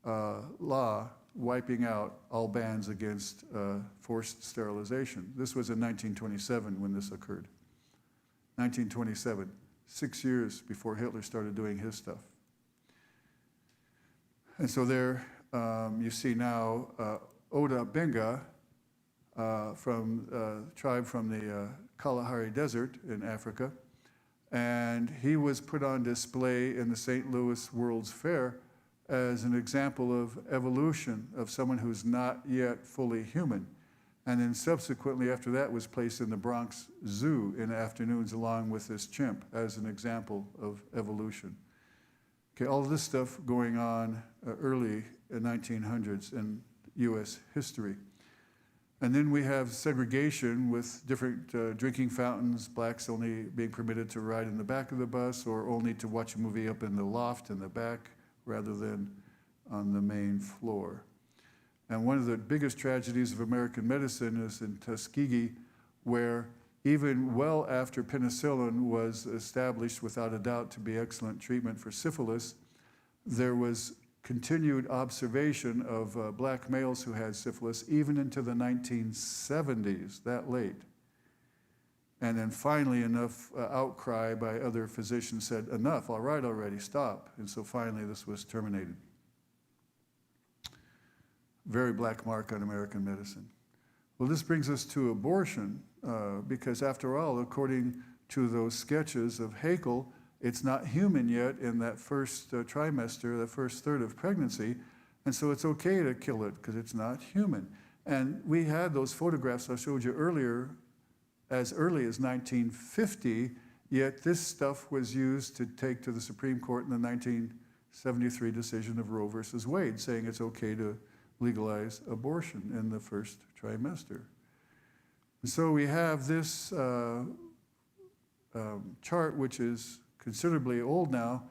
law wiping out all bans against forced sterilization. This was in 1927 when this occurred. 1927, 6 years before Hitler started doing his stuff. And so there, you see now Oda Benga from tribe from the Kalahari Desert in Africa, and he was put on display in the St. Louis World's Fair as an example of evolution of someone who's not yet fully human, and then subsequently after that was placed in the Bronx Zoo in the afternoons along with this chimp as an example of evolution. Okay, all of this stuff going on early in 1900s in U.S. history. And then we have segregation with different drinking fountains, blacks only being permitted to ride in the back of the bus or only to watch a movie up in the loft in the back rather than on the main floor. And one of the biggest tragedies of American medicine is in Tuskegee, where even well after penicillin was established without a doubt to be excellent treatment for syphilis, there was continued observation of black males who had syphilis even into the 1970s, that late. And then finally enough outcry by other physicians said, enough, all right already, stop. And so finally this was terminated. Very black mark on American medicine. Well, this brings us to abortion, because after all, according to those sketches of Häckel, it's not human yet in that first trimester, the first third of pregnancy, and so it's okay to kill it because it's not human. And we had those photographs I showed you earlier as early as 1950, yet this stuff was used to take to the Supreme Court in the 1973 decision of Roe versus Wade, saying it's okay to legalize abortion in the first trimester. And so we have this chart, which is considerably old now,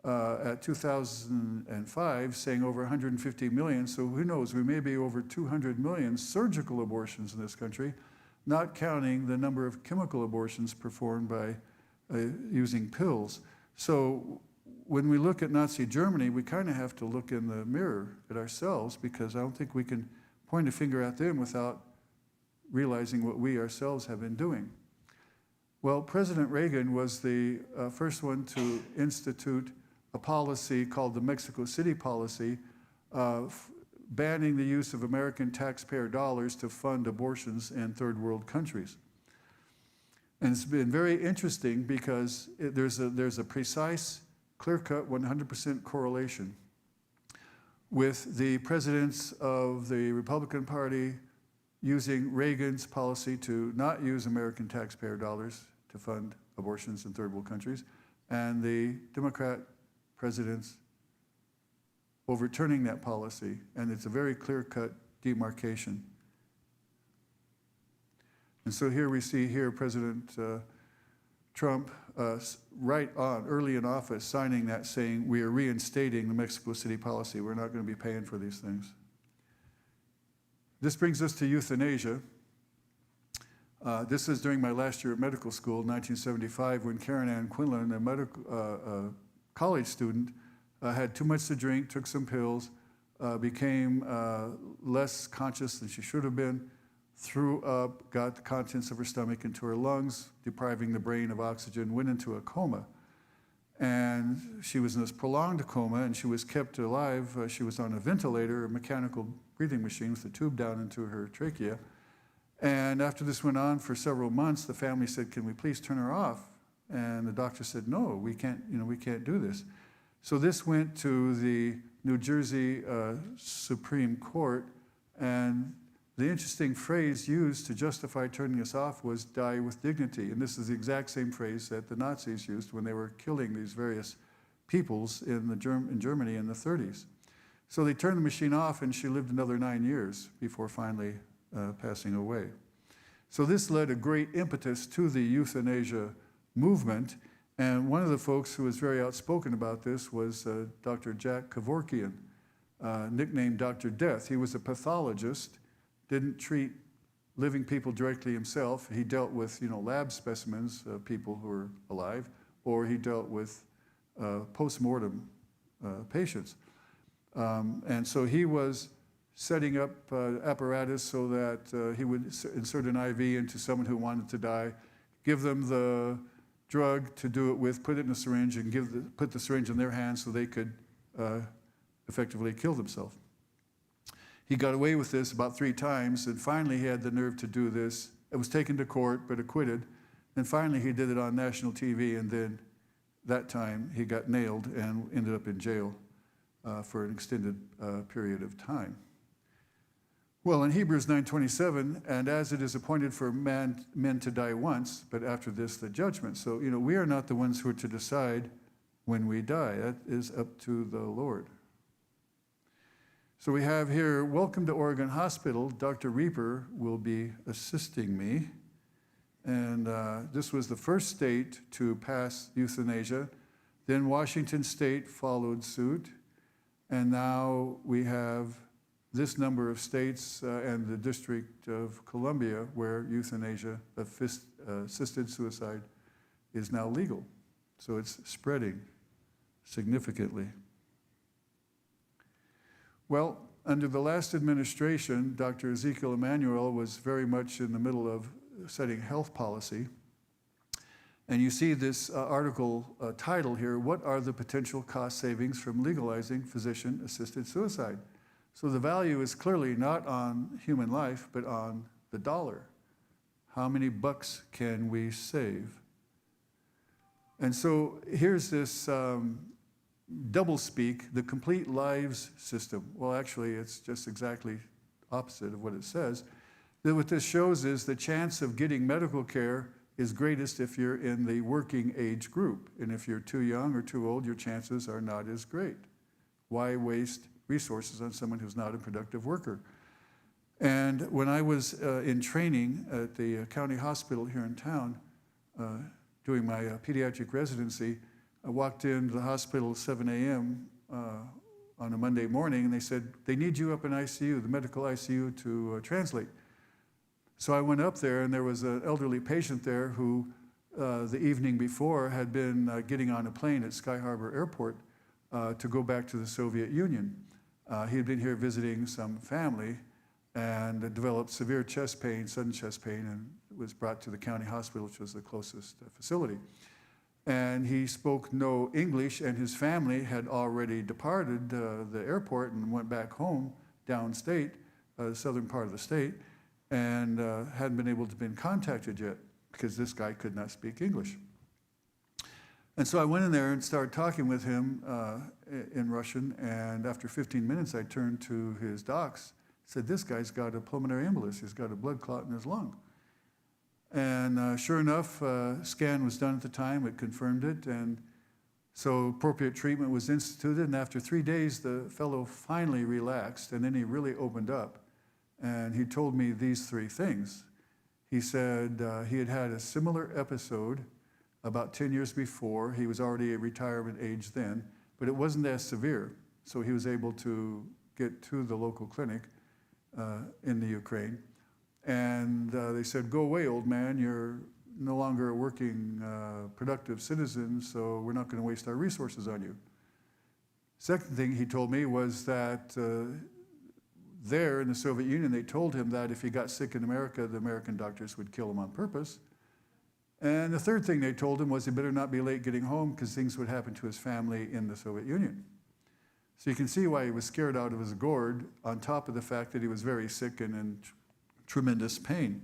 at 2005, saying over 150 million. So who knows, we may be over 200 million surgical abortions in this country, not counting the number of chemical abortions performed by using pills. So when we look at Nazi Germany, we kind of have to look in the mirror at ourselves, because I don't think we can point a finger at them without realizing what we ourselves have been doing. Well, President Reagan was the first one to institute a policy called the Mexico City policy, banning the use of American taxpayer dollars to fund abortions in third world countries. And it's been very interesting because there's a precise, clear-cut, 100% correlation with the presidents of the Republican Party using Reagan's policy to not use American taxpayer dollars to fund abortions in third world countries, and the Democrat presidents overturning that policy, and it's a very clear-cut demarcation. And so here we see President Trump right on, early in office, signing that, saying we are reinstating the Mexico City policy. We're not going to be paying for these things. This brings us to euthanasia. This is during my last year at medical school, 1975, when Karen Ann Quinlan, a college student, had too much to drink, took some pills, became less conscious than she should have been, threw up, got the contents of her stomach into her lungs, depriving the brain of oxygen, went into a coma. And she was in this prolonged coma, and she was kept alive. She was on a ventilator, a mechanical breathing machine with a tube down into her trachea. And after this went on for several months, the family said, can we please turn her off? And the doctor said, no, we can't do this. So this went to the New Jersey Supreme Court, and the interesting phrase used to justify turning us off was die with dignity. And this is the exact same phrase that the Nazis used when they were killing these various peoples in Germany in the 30s. So they turned the machine off, and she lived another 9 years before finally passing away. So this led a great impetus to the euthanasia movement. And one of the folks who was very outspoken about this was Dr. Jack Kevorkian, nicknamed Dr. Death. He was a pathologist, didn't treat living people directly himself. He dealt with lab specimens of people who were alive, or he dealt with post-mortem patients. And so he was setting up apparatus so that he would insert an IV into someone who wanted to die, give them the drug to do it with, put it in a syringe, and put the syringe in their hands so they could effectively kill themselves. He got away with this about 3 times, and finally he had the nerve to do this. It was taken to court, but acquitted. And finally he did it on national TV, and then that time he got nailed and ended up in jail for an extended period of time. Well, in Hebrews 9:27, and as it is appointed for men to die once, but after this the judgment. So, we are not the ones who are to decide when we die. That is up to the Lord. So we have here, welcome to Oregon Hospital. Dr. Reaper will be assisting me. And this was the first state to pass euthanasia. Then Washington State followed suit. And now we have this number of states and the District of Columbia where euthanasia, assisted suicide, is now legal. So it's spreading significantly. Well, under the last administration, Dr. Ezekiel Emanuel was very much in the middle of setting health policy. And you see this article title here, What are the potential cost savings from legalizing physician-assisted suicide? So the value is clearly not on human life, but on the dollar. How many bucks can we save? And so here's this doublespeak, the complete lives system. Well, actually, it's just exactly opposite of what it says. That what this shows is the chance of getting medical care is greatest if you're in the working age group. And if you're too young or too old, your chances are not as great. Why waste resources on someone who's not a productive worker? And when I was in training at the county hospital here in town, doing my pediatric residency, I walked into the hospital at 7 a.m. On a Monday morning, and they said, they need you up in ICU, the medical ICU, to translate. So I went up there, and there was an elderly patient there who the evening before had been getting on a plane at Sky Harbor Airport to go back to the Soviet Union. He had been here visiting some family and developed severe chest pain, sudden chest pain, and was brought to the county hospital, which was the closest facility. And he spoke no English, and his family had already departed the airport and went back home downstate, the southern part of the state, and hadn't been able to be contacted yet because this guy could not speak English. And so I went in there and started talking with him in Russian, and after 15 minutes I turned to his docs, said, this guy's got a pulmonary embolus, he's got a blood clot in his lung. And sure enough, scan was done at the time, it confirmed it, and so appropriate treatment was instituted, and after 3 days the fellow finally relaxed, and then he really opened up, and he told me these three things. He said he had had a similar episode about 10 years before. He was already at retirement age then, but it wasn't as severe, so he was able to get to the local clinic in the Ukraine. And they said, go away, old man, you're no longer a working, productive citizen, so we're not going to waste our resources on you. Second thing he told me was that there in the Soviet Union, they told him that if he got sick in America, the American doctors would kill him on purpose. And the third thing they told him was he better not be late getting home because things would happen to his family in the Soviet Union. So you can see why he was scared out of his gourd, on top of the fact that he was very sick and in tremendous pain.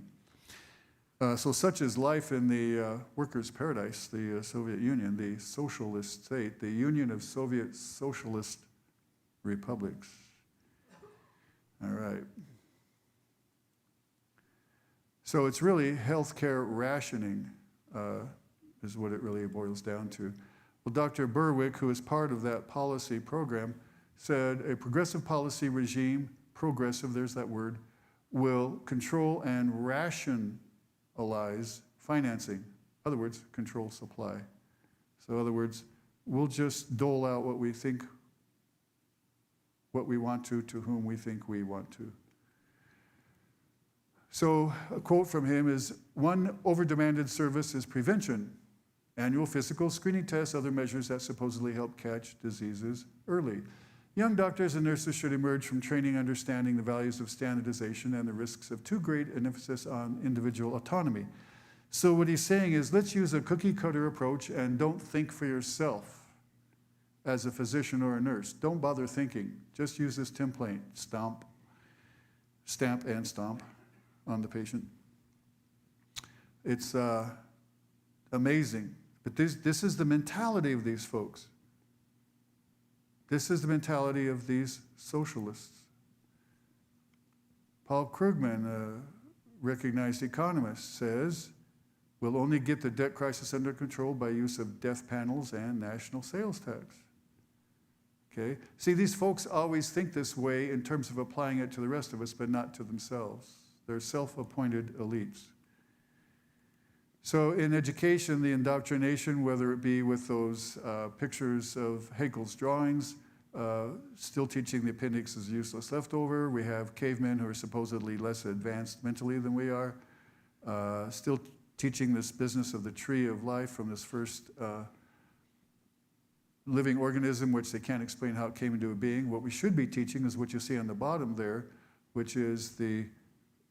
So such is life in the workers' paradise, the Soviet Union, the socialist state, the Union of Soviet Socialist Republics. All right. So it's really healthcare rationing is what it really boils down to. Well, Dr. Berwick, who is part of that policy program, said a progressive policy regime, progressive, there's that word, will control and rationalize financing. In other words, control supply. So in other words, we'll just dole out what we think, what we want to whom we think we want to. So a quote from him is, one over-demanded service is prevention. Annual physical screening tests, other measures that supposedly help catch diseases early. Young doctors and nurses should emerge from training understanding the values of standardization and the risks of too great an emphasis on individual autonomy. So what he's saying is, let's use a cookie-cutter approach and don't think for yourself as a physician or a nurse. Don't bother thinking. Just use this template. Stamp and stomp on the patient. It's amazing. But this is the mentality of these folks. This is the mentality of these socialists. Paul Krugman, a recognized economist, says, we'll only get the debt crisis under control by use of death panels and national sales tax. Okay? See, these folks always think this way in terms of applying it to the rest of us, but not to themselves. They're self-appointed elites. So in education, the indoctrination, whether it be with those pictures of Häckel's drawings, still teaching the appendix is useless leftover. We have cavemen who are supposedly less advanced mentally than we are, still teaching this business of the tree of life from this first living organism, which they can't explain how it came into being. What we should be teaching is what you see on the bottom there, which is the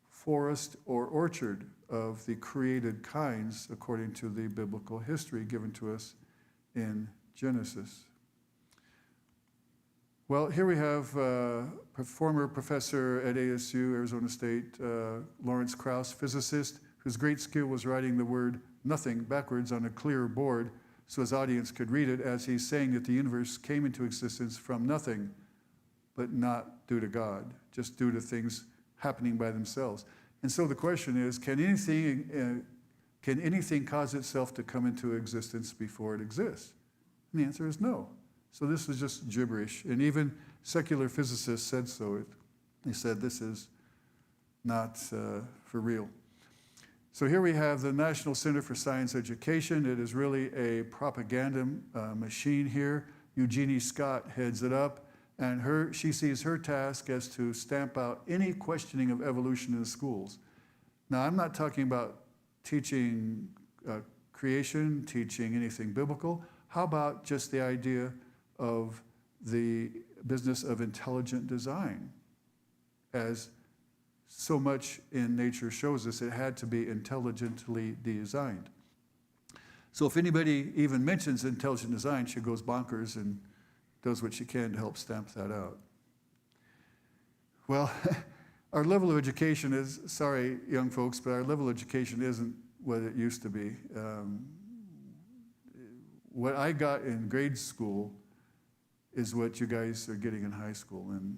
forest or orchard of the created kinds according to the biblical history given to us in Genesis. Well, here we have former professor at ASU, Arizona State, Lawrence Krauss, physicist, whose great skill was writing the word nothing backwards on a clear board so his audience could read it, as he's saying that the universe came into existence from nothing, but not due to God, just due to things happening by themselves. And so the question is, can anything cause itself to come into existence before it exists? And the answer is no. So this is just gibberish. And even secular physicists said so. They said this is not for real. So here we have the National Center for Science Education. It is really a propaganda machine here. Eugenie Scott heads it up. And she sees her task as to stamp out any questioning of evolution in the schools. Now, I'm not talking about teaching creation, teaching anything biblical. How about just the idea of the business of intelligent design? As so much in nature shows us, it had to be intelligently designed. So if anybody even mentions intelligent design, she goes bonkers and does what she can to help stamp that out. Well, our level of education is, sorry, young folks, but our level of education isn't what it used to be. What I got in grade school is what you guys are getting in high school, and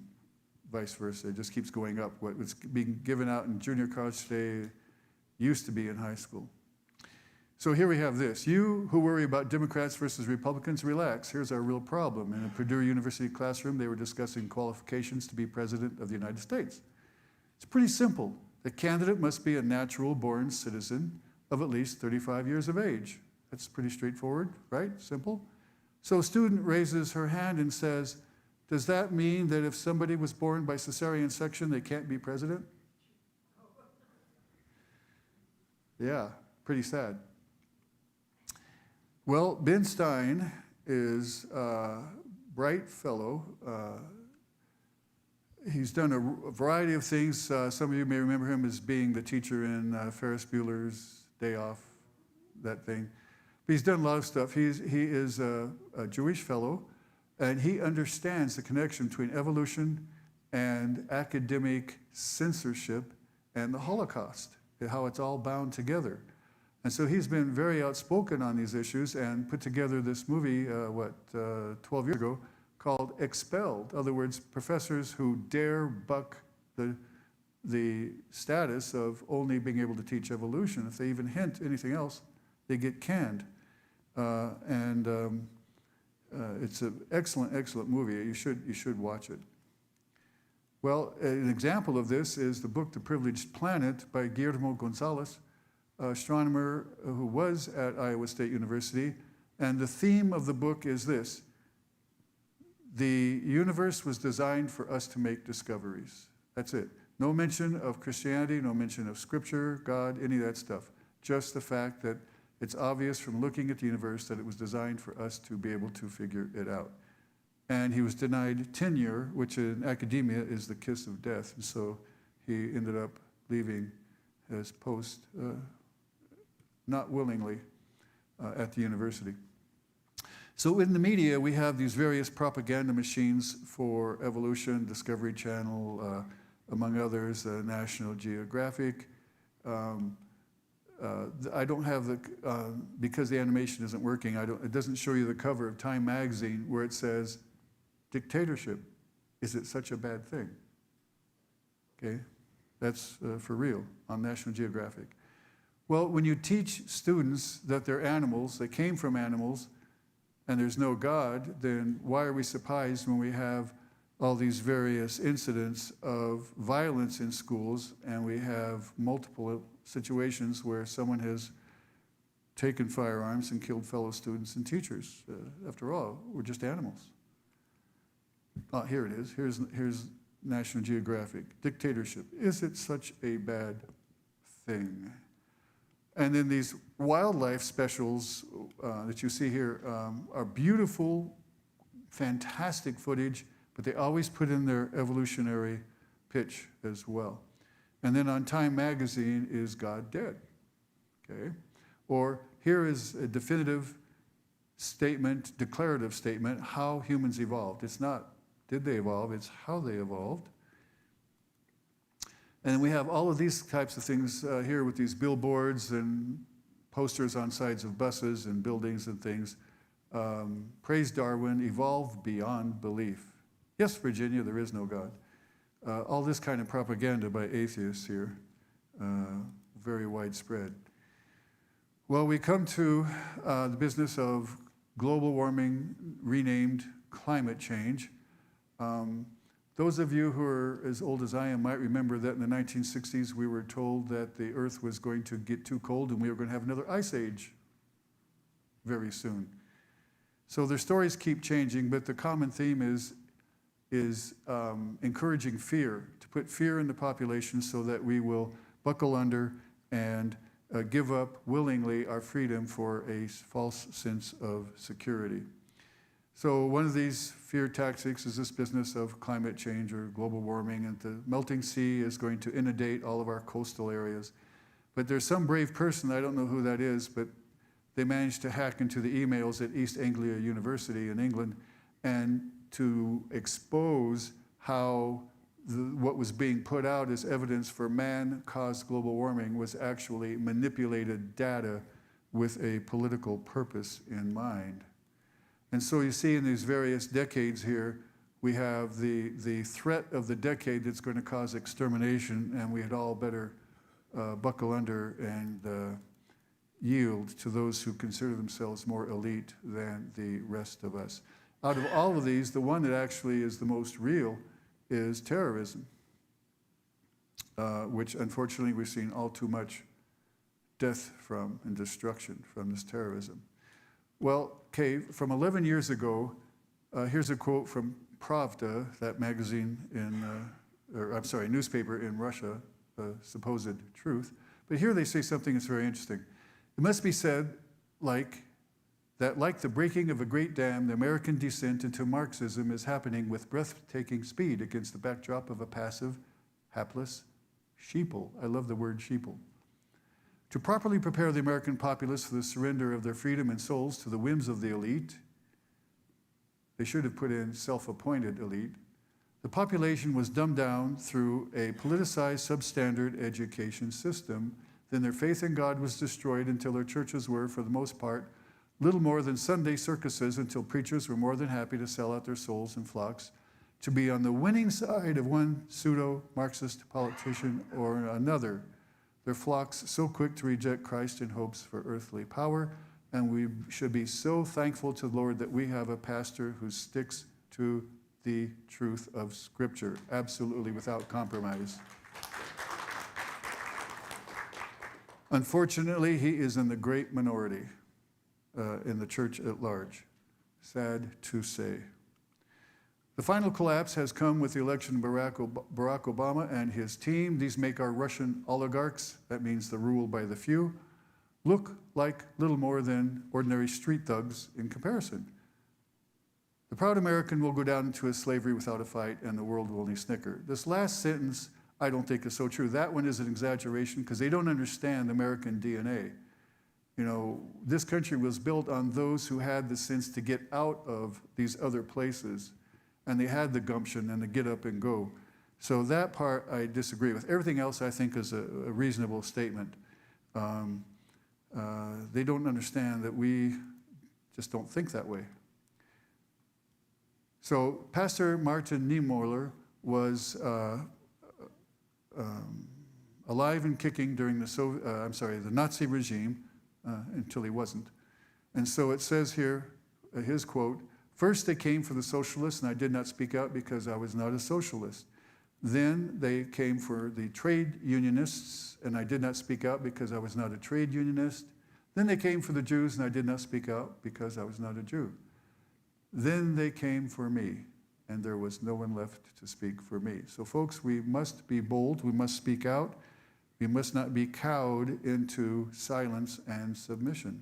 vice versa. It just keeps going up. What was being given out in junior college today used to be in high school. So here we have this. You who worry about Democrats versus Republicans, relax. Here's our real problem. In a Purdue University classroom, they were discussing qualifications to be president of the United States. It's pretty simple. The candidate must be a natural-born citizen of at least 35 years of age. That's pretty straightforward, right? Simple. So a student raises her hand and says, does that mean that if somebody was born by cesarean section, they can't be president? Yeah, pretty sad. Well, Ben Stein is a bright fellow. He's done a variety of things. Some of you may remember him as being the teacher in Ferris Bueller's Day Off, that thing. But he's done a lot of stuff. He is a Jewish fellow, and he understands the connection between evolution and academic censorship and the Holocaust, and how it's all bound together. And so he's been very outspoken on these issues and put together this movie, 12 years ago, called Expelled. In other words, professors who dare buck the status of only being able to teach evolution. If they even hint anything else, they get canned. It's an excellent, excellent movie. You should watch it. Well, an example of this is the book The Privileged Planet by Guillermo Gonzalez, astronomer who was at Iowa State University. And the theme of the book is this: the universe was designed for us to make discoveries. That's it. No mention of Christianity, no mention of Scripture, God, any of that stuff. Just the fact that it's obvious from looking at the universe that it was designed for us to be able to figure it out. And he was denied tenure, which in academia is the kiss of death. And so he ended up leaving his post, not willingly, at the university. So in the media, we have these various propaganda machines for evolution, Discovery Channel, among others, National Geographic. I don't have the, because the animation isn't working, it doesn't show you the cover of Time magazine where it says, Dictatorship, is it such a bad thing? Okay, that's for real on National Geographic. Well, when you teach students that they're animals, they came from animals, and there's no God, then why are we surprised when we have all these various incidents of violence in schools, and we have multiple situations where someone has taken firearms and killed fellow students and teachers? After all, we're just animals. Here it is. Here's National Geographic. Dictatorship. Is it such a bad thing? And then these wildlife specials that you see here are beautiful, fantastic footage, but they always put in their evolutionary pitch as well. And then on Time magazine is God dead? Okay. Or here is a definitive statement, declarative statement, how humans evolved. It's not did they evolve, it's how they evolved. And we have all of these types of things here with these billboards and posters on sides of buses and buildings and things. Praise Darwin, evolved beyond belief. Yes, Virginia, there is no God. All this kind of propaganda by atheists here, very widespread. Well, we come to the business of global warming, renamed climate change. Those of you who are as old as I am might remember that in the 1960s we were told that the Earth was going to get too cold and we were going to have another ice age very soon. So their stories keep changing, but the common theme is encouraging fear, to put fear in the population so that we will buckle under and give up willingly our freedom for a false sense of security. So one of these fear tactics is this business of climate change or global warming, and the melting sea is going to inundate all of our coastal areas. But there's some brave person, I don't know who that is, but they managed to hack into the emails at East Anglia University in England and to expose how what was being put out as evidence for man-caused global warming was actually manipulated data with a political purpose in mind. And so you see in these various decades here, we have the threat of the decade that's going to cause extermination, and we had all better buckle under and yield to those who consider themselves more elite than the rest of us. Out of all of these, the one that actually is the most real is terrorism, which unfortunately we've seen all too much death from and destruction from this terrorism. Well, okay, from 11 years ago, here's a quote from Pravda, that magazine newspaper in Russia, supposed truth. But here they say something that's very interesting. It must be said, like the breaking of a great dam, the American descent into Marxism is happening with breathtaking speed against the backdrop of a passive, hapless sheeple. I love the word sheeple. To properly prepare the American populace for the surrender of their freedom and souls to the whims of the elite, they should have put in self-appointed elite, the population was dumbed down through a politicized, substandard education system. Then their faith in God was destroyed until their churches were, for the most part, little more than Sunday circuses, until preachers were more than happy to sell out their souls and flocks to be on the winning side of one pseudo-Marxist politician or another. Their flocks so quick to reject Christ in hopes for earthly power, and we should be so thankful to the Lord that we have a pastor who sticks to the truth of Scripture, absolutely without compromise. Unfortunately, he is in the great minority in the church at large. Sad to say. The final collapse has come with the election of Barack Obama and his team. These make our Russian oligarchs, that means the rule by the few, look like little more than ordinary street thugs in comparison. The proud American will go down into his slavery without a fight, and the world will only snicker. This last sentence, I don't think is so true. That one is an exaggeration because they don't understand American DNA. You know, this country was built on those who had the sense to get out of these other places, and they had the gumption and the get up and go. So that part I disagree with. Everything else I think is a reasonable statement. They don't understand that we just don't think that way. So Pastor Martin Niemöller was alive and kicking during the Nazi regime until he wasn't. And so it says here, his quote, "First they came for the socialists, and I did not speak out because I was not a socialist. Then they came for the trade unionists, and I did not speak out because I was not a trade unionist. Then they came for the Jews, and I did not speak out because I was not a Jew. Then they came for me, and there was no one left to speak for me. So folks, we must be bold, we must speak out, we must not be cowed into silence and submission.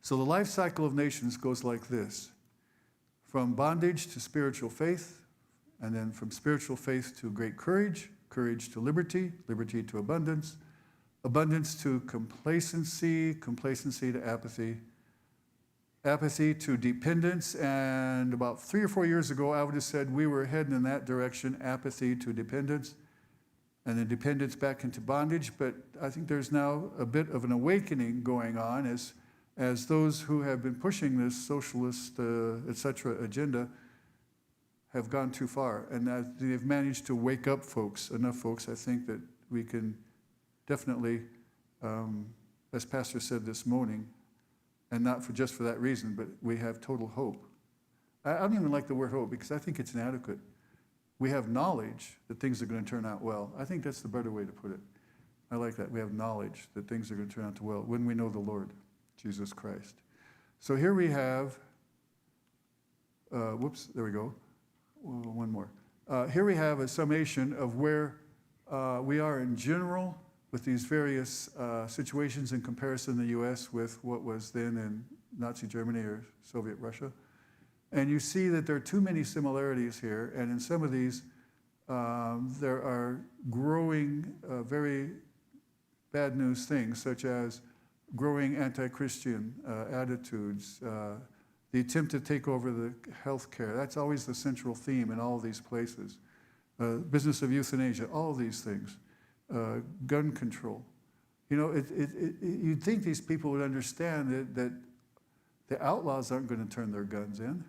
So the life cycle of nations goes like this: from bondage to spiritual faith, and then from spiritual faith to great courage, courage to liberty, liberty to abundance, abundance to complacency, complacency to apathy, apathy to dependence, and about 3 or 4 years ago, I would have said we were heading in that direction, apathy to dependence, and then dependence back into bondage. But I think there's now a bit of an awakening going on as those who have been pushing this socialist, etc. agenda have gone too far, and they've managed to wake up enough folks, I think, that we can definitely, as Pastor said this morning, and not just for that reason, but we have total hope. I don't even like the word hope because I think it's inadequate. We have knowledge that things are going to turn out well. I think that's the better way to put it. I like that. We have knowledge that things are going to turn out well when we know the Lord, Jesus Christ. So here we have, there we go. One more. Here we have a summation of where we are in general with these various situations in comparison to the U.S. with what was then in Nazi Germany or Soviet Russia. And you see that there are too many similarities here, and in some of these there are growing very bad news things, such as growing anti-Christian attitudes, the attempt to take over the health care. That's always the central theme in all of these places. Business of euthanasia, all of these things. Gun control. You know, you'd think these people would understand that the outlaws aren't going to turn their guns in.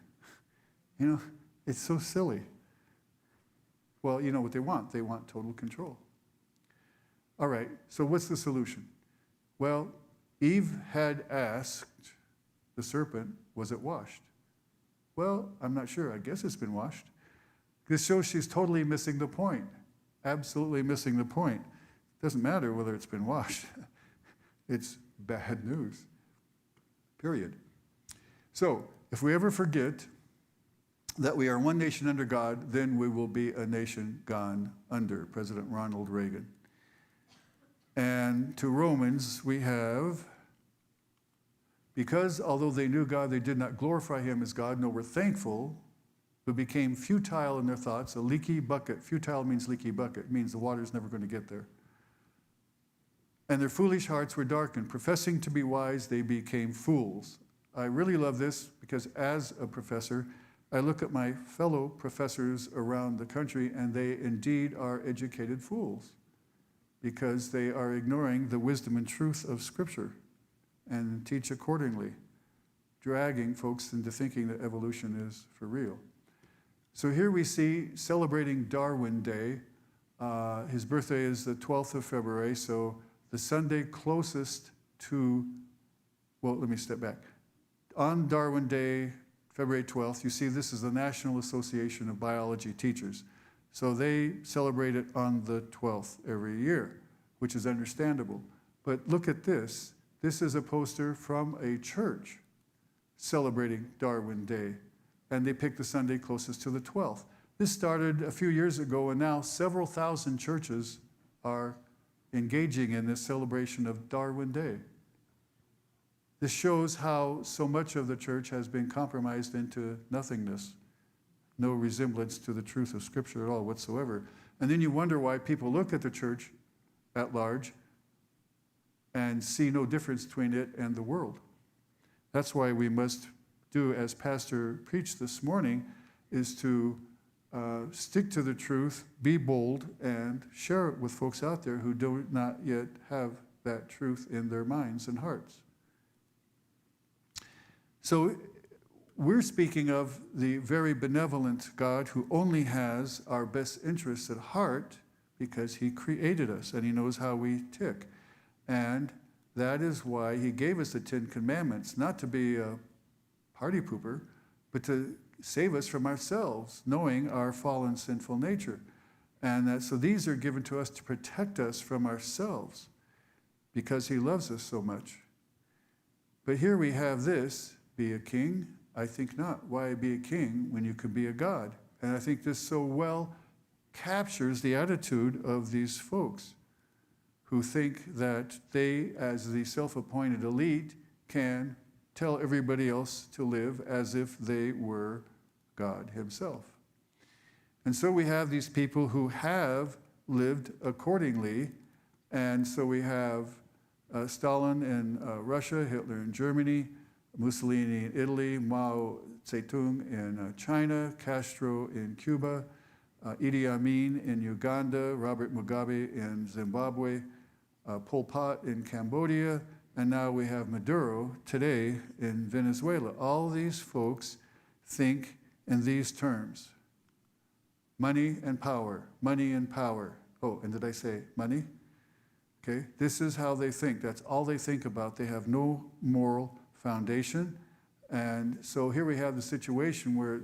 You know, it's so silly. Well, you know what they want. They want total control. All right, so what's the solution? Well, Eve had asked the serpent, was it washed? Well, I'm not sure. I guess it's been washed. This shows she's totally missing the point. Absolutely missing the point. It doesn't matter whether it's been washed. It's bad news. Period. So, if we ever forget that we are one nation under God, then we will be a nation gone under. President Ronald Reagan. And to Romans, we have, because although they knew God, they did not glorify him as God, nor were thankful, but became futile in their thoughts, a leaky bucket. Futile means leaky bucket. It means the water's never going to get there. And their foolish hearts were darkened. Professing to be wise, they became fools. I really love this because as a professor, I look at my fellow professors around the country, and they indeed are educated fools because they are ignoring the wisdom and truth of Scripture and teach accordingly, dragging folks into thinking that evolution is for real. So here we see celebrating Darwin Day. His birthday is the 12th of February, so the Sunday closest to, well, let me step back. On Darwin Day, February 12th, you see this is the National Association of Biology Teachers. So they celebrate it on the 12th every year, which is understandable. But look at this. This is a poster from a church celebrating Darwin Day, and they picked the Sunday closest to the 12th. This started a few years ago, and now several thousand churches are engaging in this celebration of Darwin Day. This shows how so much of the church has been compromised into nothingness, no resemblance to the truth of Scripture at all whatsoever. And then you wonder why people look at the church at large and see no difference between it and the world. That's why we must do, as Pastor preached this morning, is to stick to the truth, be bold, and share it with folks out there who do not yet have that truth in their minds and hearts. So we're speaking of the very benevolent God who only has our best interests at heart because he created us and he knows how we tick. And that is why he gave us the 10 Commandments, not to be a party pooper, but to save us from ourselves, knowing our fallen sinful nature. And so these are given to us to protect us from ourselves because he loves us so much. But here we have this: be a king, I think not. Why be a king when you could be a god? And I think this so well captures the attitude of these folks who think that they, as the self-appointed elite, can tell everybody else to live as if they were God himself. And so we have these people who have lived accordingly. And so we have Stalin in Russia, Hitler in Germany, Mussolini in Italy, Mao Zedong in China, Castro in Cuba, Idi Amin in Uganda, Robert Mugabe in Zimbabwe, Pol Pot in Cambodia, and now we have Maduro today in Venezuela. All these folks think in these terms: money and power, money and power. Oh, and did I say money? Okay, this is how they think. That's all they think about. They have no moral foundation. And so here we have the situation where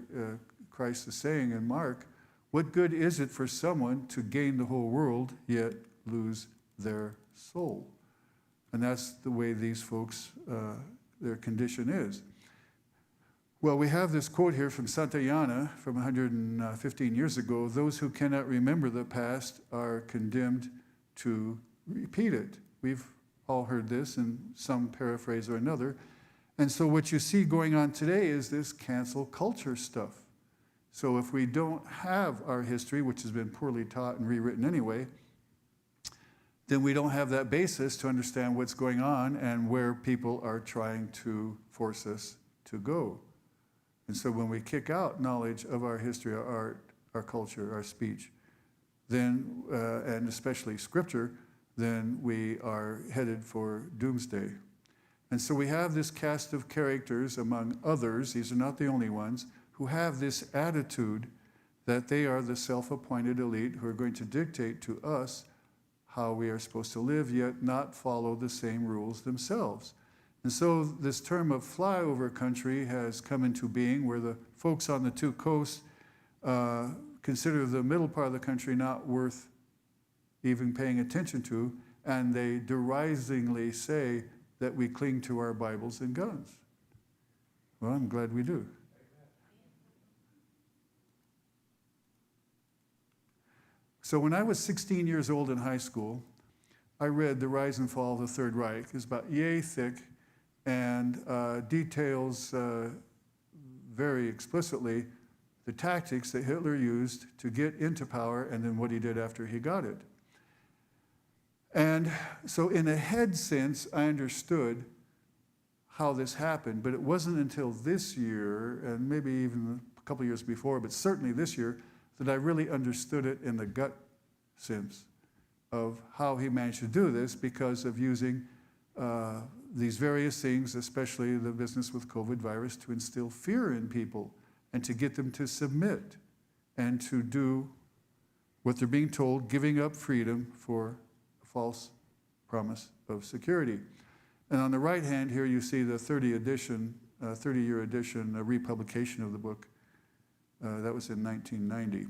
Christ is saying in Mark, what good is it for someone to gain the whole world yet lose their soul? And that's the way these folks, their condition is. Well, we have this quote here from Santayana from 115 years ago: those who cannot remember the past are condemned to repeat it. We've all heard this in some paraphrase or another. And so what you see going on today is this cancel culture stuff. So if we don't have our history, which has been poorly taught and rewritten anyway, then we don't have that basis to understand what's going on and where people are trying to force us to go. And so when we kick out knowledge of our history, our art, our culture, our speech, then, and especially scripture, then we are headed for doomsday. And so we have this cast of characters among others, these are not the only ones, who have this attitude that they are the self-appointed elite who are going to dictate to us how we are supposed to live, yet not follow the same rules themselves. And so this term of flyover country has come into being, where the folks on the two coasts consider the middle part of the country not worth even paying attention to, and they derisingly say that we cling to our Bibles and guns. Well, I'm glad we do. So when I was 16 years old in high school, I read The Rise and Fall of the Third Reich. It's about yay thick and details very explicitly the tactics that Hitler used to get into power and then what he did after he got it. And so in a head sense, I understood how this happened, but it wasn't until this year, and maybe even a couple years before, but certainly this year, that I really understood it in the gut sense of how he managed to do this, because of using these various things, especially the business with COVID virus, to instill fear in people and to get them to submit and to do what they're being told, giving up freedom for false promise of security. And on the right hand here, you see the 30-year edition, a republication of the book. That was in 1990.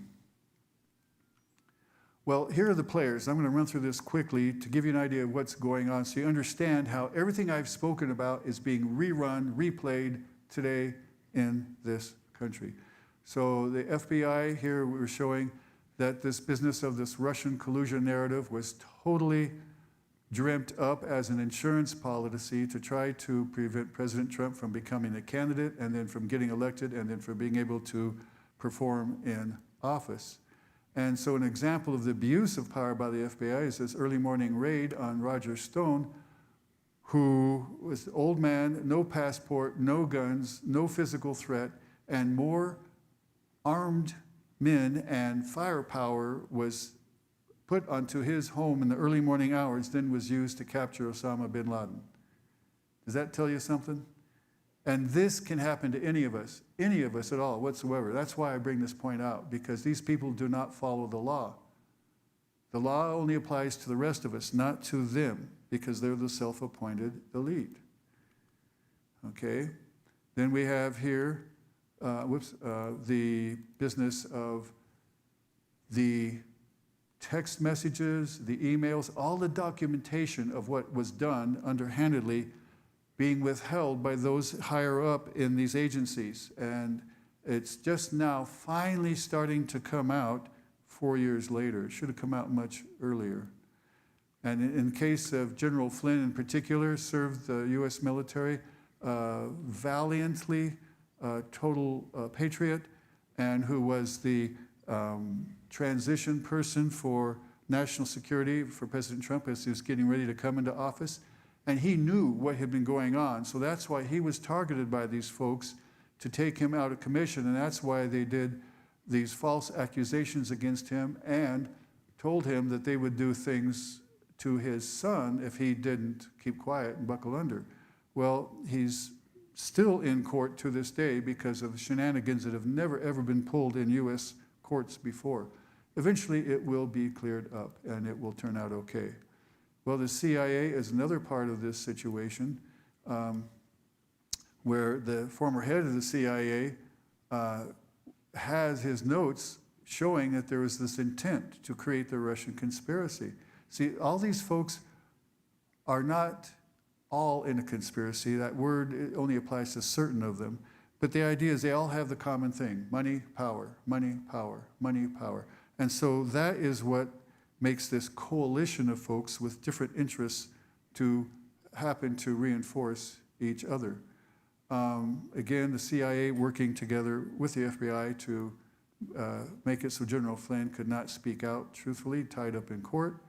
Well, here are the players. I'm going to run through this quickly to give you an idea of what's going on, so you understand how everything I've spoken about is being rerun, replayed today in this country. So the FBI here, we're showing that this business of this Russian collusion narrative was totally dreamt up as an insurance policy to try to prevent President Trump from becoming a candidate, and then from getting elected, and then from being able to perform in office. And so an example of the abuse of power by the FBI is this early morning raid on Roger Stone, who was an old man, no passport, no guns, no physical threat, and more armed men and firepower was put onto his home in the early morning hours than was used to capture Osama bin Laden. Does that tell you something? And this can happen to any of us at all whatsoever. That's why I bring this point out, because these people do not follow the law. The law only applies to the rest of us, not to them, because they're the self-appointed elite. Okay? Then we have here the business of the text messages, the emails, all the documentation of what was done underhandedly being withheld by those higher up in these agencies. And it's just now finally starting to come out 4 years later. It should have come out much earlier. And in case of General Flynn in particular, served the U.S. military valiantly, total patriot, and who was the transition person for national security for President Trump as he was getting ready to come into office. And he knew what had been going on. So that's why he was targeted by these folks to take him out of commission. And that's why they did these false accusations against him and told him that they would do things to his son if he didn't keep quiet and buckle under. Well, he's still in court to this day because of shenanigans that have never, ever been pulled in U.S. courts before. Eventually, it will be cleared up, and it will turn out okay. Well, the CIA is another part of this situation, where the former head of the CIA has his notes showing that there was this intent to create the Russian conspiracy. See, all these folks are not all in a conspiracy. That word, it only applies to certain of them. But the idea is they all have the common thing: money, power, money, power, money, power. And so that is what makes this coalition of folks with different interests to happen to reinforce each other. Again, the CIA working together with the FBI to make it so General Flynn could not speak out truthfully, tied up in court.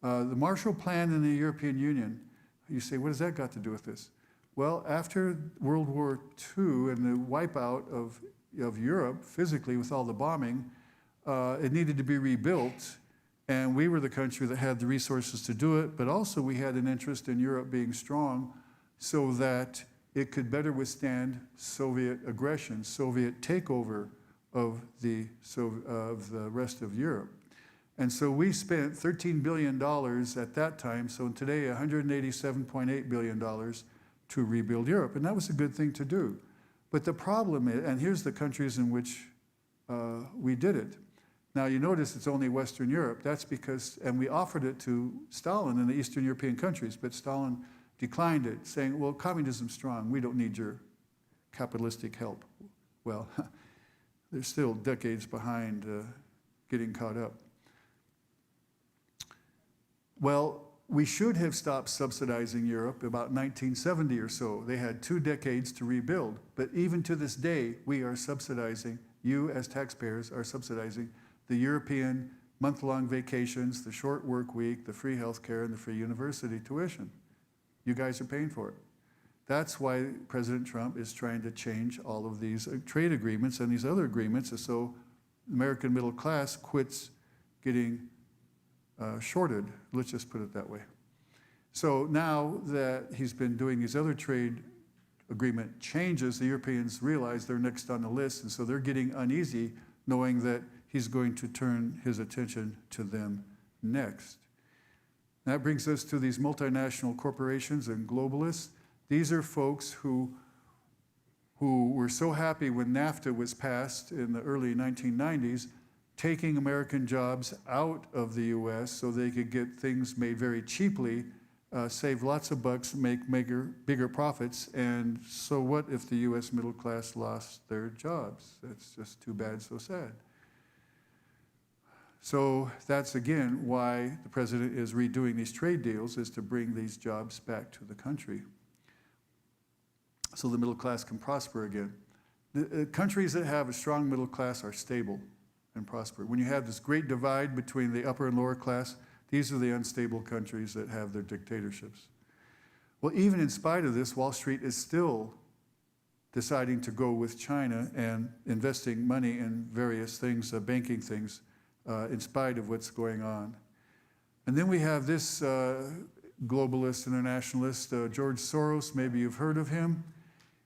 The Marshall Plan in the European Union, you say, what has that got to do with this? Well, after World War II and the wipeout of Europe physically with all the bombing, it needed to be rebuilt. And we were the country that had the resources to do it, but also we had an interest in Europe being strong so that it could better withstand Soviet aggression, Soviet takeover of the rest of Europe. And so we spent $13 billion at that time, so today $187.8 billion to rebuild Europe. And that was a good thing to do. But the problem is, and here's the countries in which we did it. Now you notice it's only Western Europe. That's because, and we offered it to Stalin in the Eastern European countries, but Stalin declined it, saying, well, communism's strong. We don't need your capitalistic help. Well, they're still decades behind getting caught up. Well, we should have stopped subsidizing Europe about 1970 or so. They had 2 decades to rebuild. But even to this day, we are subsidizing, you as taxpayers are subsidizing the European month-long vacations, the short work week, the free health care, and the free university tuition. You guys are paying for it. That's why President Trump is trying to change all of these trade agreements and these other agreements so the American middle class quits getting shorted. Let's just put it that way. So now that he's been doing these other trade agreement changes, the Europeans realize they're next on the list, and so they're getting uneasy knowing that he's going to turn his attention to them next. That brings us to these multinational corporations and globalists. These are folks who were so happy when NAFTA was passed in the early 1990s, taking American jobs out of the US so they could get things made very cheaply, save lots of bucks, make bigger profits. And so what if the US middle class lost their jobs? That's just too bad, so sad. So that's, again, why the president is redoing these trade deals, is to bring these jobs back to the country so the middle class can prosper again. The countries that have a strong middle class are stable and prosper. When you have this great divide between the upper and lower class, these are the unstable countries that have their dictatorships. Well, even in spite of this, Wall Street is still deciding to go with China and investing money in various things, banking things, in spite of what's going on. And then we have this globalist internationalist, George Soros. Maybe you've heard of him.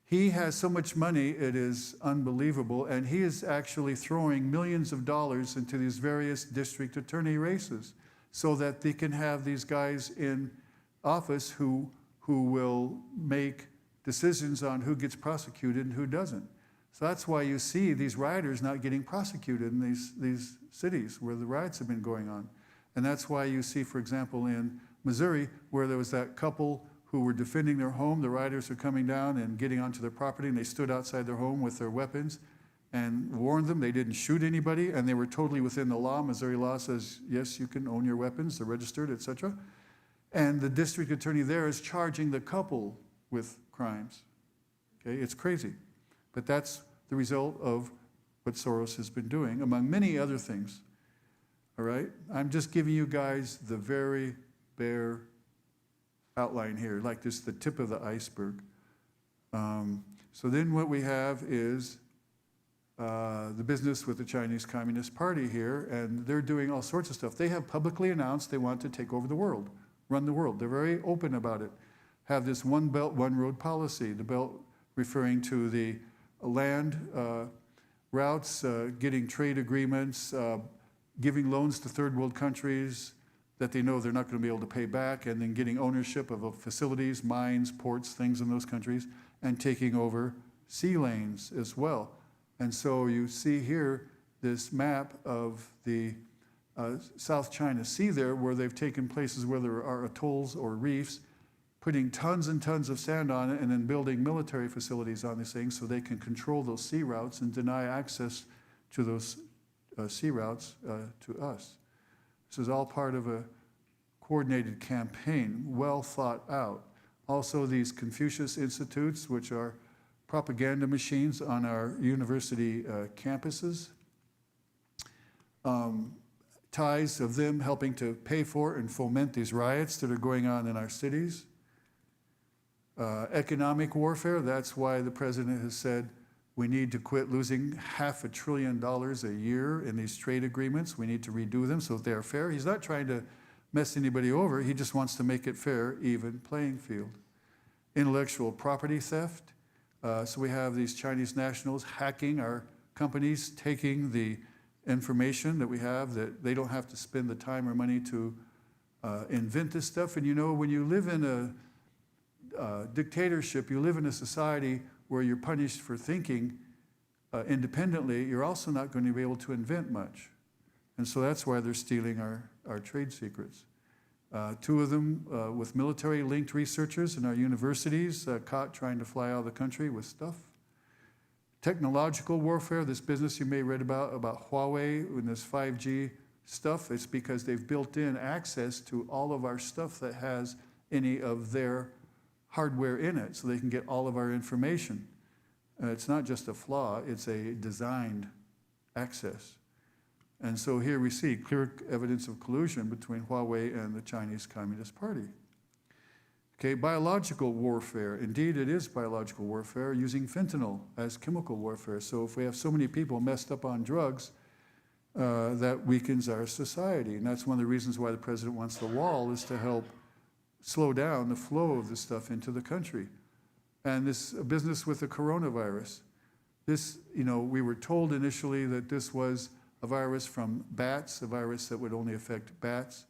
He has so much money, it is unbelievable, and he is actually throwing millions of dollars into these various district attorney races so that they can have these guys in office who will make decisions on who gets prosecuted and who doesn't. So that's why you see these rioters not getting prosecuted in these cities where the riots have been going on. And that's why you see, for example, in Missouri, where there was that couple who were defending their home. The rioters were coming down and getting onto their property, and they stood outside their home with their weapons and warned them. They didn't shoot anybody, and they were totally within the law. Missouri law says, yes, you can own your weapons, they're registered, etc. And the district attorney there is charging the couple with crimes. Okay, it's crazy. But that's the result of what Soros has been doing, among many other things. All right? I'm just giving you guys the very bare outline here, like this, the tip of the iceberg. So then what we have is the business with the Chinese Communist Party here, and they're doing all sorts of stuff. They have publicly announced they want to take over the world, run the world. They're very open about it. Have this one belt, one road policy, the belt referring to the land routes, getting trade agreements, giving loans to third world countries that they know they're not going to be able to pay back, and then getting ownership of facilities, mines, ports, things in those countries, and taking over sea lanes as well. And so you see here this map of the South China Sea there, where they've taken places where there are atolls or reefs, putting tons and tons of sand on it, and then building military facilities on these things so they can control those sea routes and deny access to those sea routes to us. This is all part of a coordinated campaign, well thought out. Also, these Confucius Institutes, which are propaganda machines on our university campuses. Ties of them helping to pay for and foment these riots that are going on in our cities. Economic warfare, that's why the president has said we need to quit losing $500 billion a year in these trade agreements. We need to redo them so that they are fair. He's not trying to mess anybody over. He just wants to make it fair, even playing field. Intellectual property theft. So we have these Chinese nationals hacking our companies, taking the information that we have that they don't have to spend the time or money to invent this stuff. And you know, when you live in a dictatorship, you live in a society where you're punished for thinking independently, you're also not going to be able to invent much. And so that's why they're stealing our trade secrets. Two of them with military-linked researchers in our universities caught trying to fly out of the country with stuff. Technological warfare, this business you may have read about Huawei and this 5G stuff, it's because they've built in access to all of our stuff that has any of their hardware in it, so they can get all of our information. It's not just a flaw, it's a designed access. And so here we see clear evidence of collusion between Huawei and the Chinese Communist Party. Okay, biological warfare. Indeed, it is biological warfare using fentanyl as chemical warfare. So if we have so many people messed up on drugs, that weakens our society. And that's one of the reasons why the president wants the wall, is to help slow down the flow of this stuff into the country. And this business with the coronavirus. This, you know, we were told initially that this was a virus from bats, a virus that would only affect bats,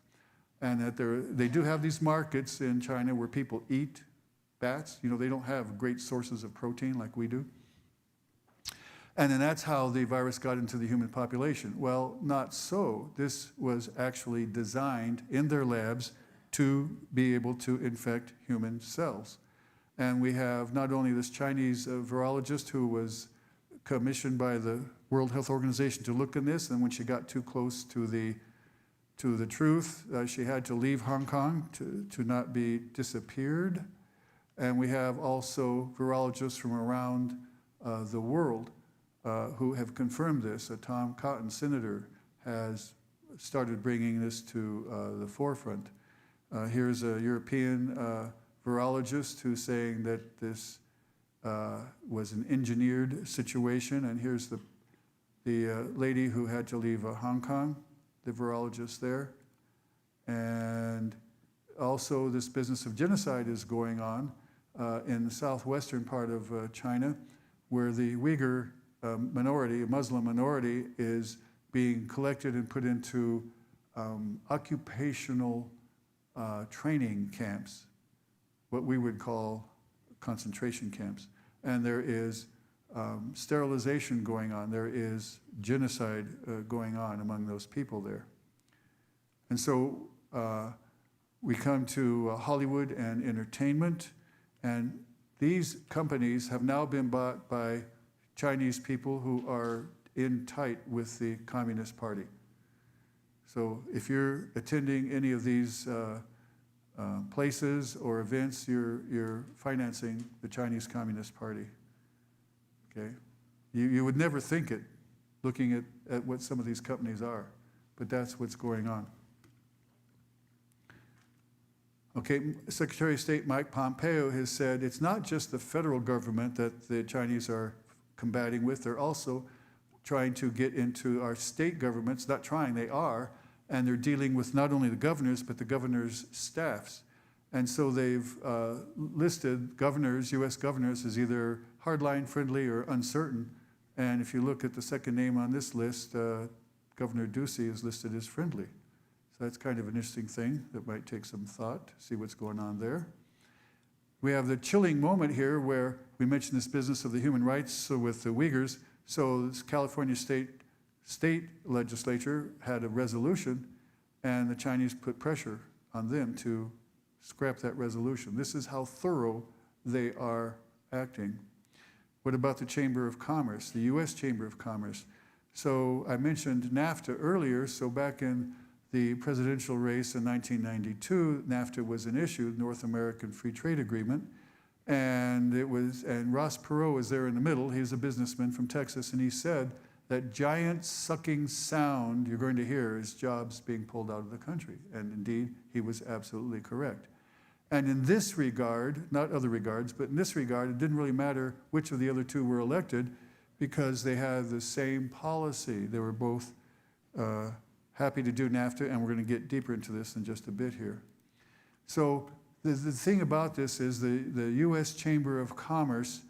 and that they do have these markets in China where people eat bats. You know, they don't have great sources of protein like we do. And then that's how the virus got into the human population. Well, not so. This was actually designed in their labs to be able to infect human cells. And we have not only this Chinese virologist who was commissioned by the World Health Organization to look in this, and when she got too close to the truth, she had to leave Hong Kong to not be disappeared. And we have also virologists from around the world who have confirmed this. Tom Cotton, senator, has started bringing this to the forefront. Here's a European virologist who's saying that this was an engineered situation, and here's the lady who had to leave Hong Kong, the virologist there. And also this business of genocide is going on in the southwestern part of China, where the Uyghur minority, a Muslim minority, is being collected and put into occupational training camps, what we would call concentration camps. And there is sterilization going on. There is genocide going on among those people there. And so We come to Hollywood and entertainment, and these companies have now been bought by Chinese people who are in tight with the Communist Party. So if you're attending any of these places or events, you're financing the Chinese Communist Party. Okay, you would never think it, looking at what some of these companies are, but that's what's going on. Okay, Secretary of State Mike Pompeo has said it's not just the federal government that the Chinese are combating with, they're also trying to get into our state governments, not trying, they are, and they're dealing with not only the governors, but the governors' staffs. And so they've listed governors, US governors, as either hardline, friendly, or uncertain. And if you look at the second name on this list, Governor Ducey is listed as friendly. So that's kind of an interesting thing that might take some thought to see what's going on there. We have the chilling moment here where we mentioned this business of the human rights with the Uyghurs. So this California state legislature had a resolution, and the Chinese put pressure on them to scrap that resolution. This is how thorough they are acting. What about the Chamber of Commerce, the US Chamber of Commerce? So I mentioned NAFTA earlier. So back in the presidential race in 1992, NAFTA was an issue, North American Free Trade Agreement. And Ross Perot was there in the middle. He was a businessman from Texas, and he said that giant sucking sound you're going to hear is jobs being pulled out of the country. And indeed, he was absolutely correct. And in this regard, not other regards, but in this regard, it didn't really matter which of the other two were elected because they had the same policy. They were both happy to do NAFTA, and we're going to get deeper into this in just a bit here. So the thing about this is the US Chamber of Commerce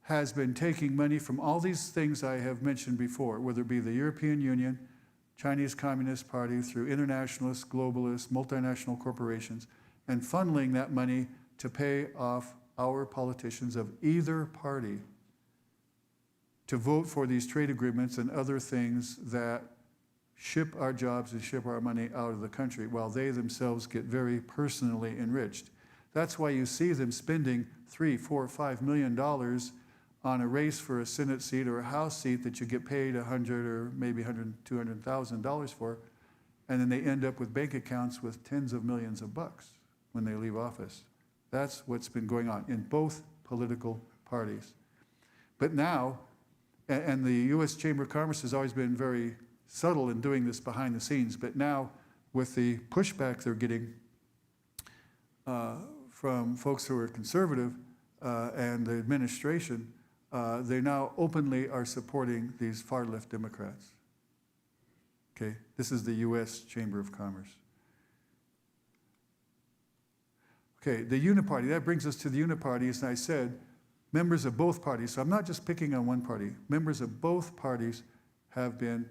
has been taking money from all these things I have mentioned before, whether it be the European Union, Chinese Communist Party, through internationalists, globalists, multinational corporations, and funneling that money to pay off our politicians of either party to vote for these trade agreements and other things that ship our jobs and ship our money out of the country while they themselves get very personally enriched. That's why you see them spending $3, $4, $5 million on a race for a Senate seat or a House seat that you get paid $100 or maybe $100,000, $200,000 for, and then they end up with bank accounts with tens of millions of bucks when they leave office. That's what's been going on in both political parties. But now, and the U.S. Chamber of Commerce has always been very subtle in doing this behind the scenes, but now with the pushback they're getting from folks who are conservative and the administration, they now openly are supporting these far-left Democrats. Okay, this is the U.S. Chamber of Commerce. Okay, the Uniparty, that brings us to the Uniparty. As I said, members of both parties, so I'm not just picking on one party, members of both parties have been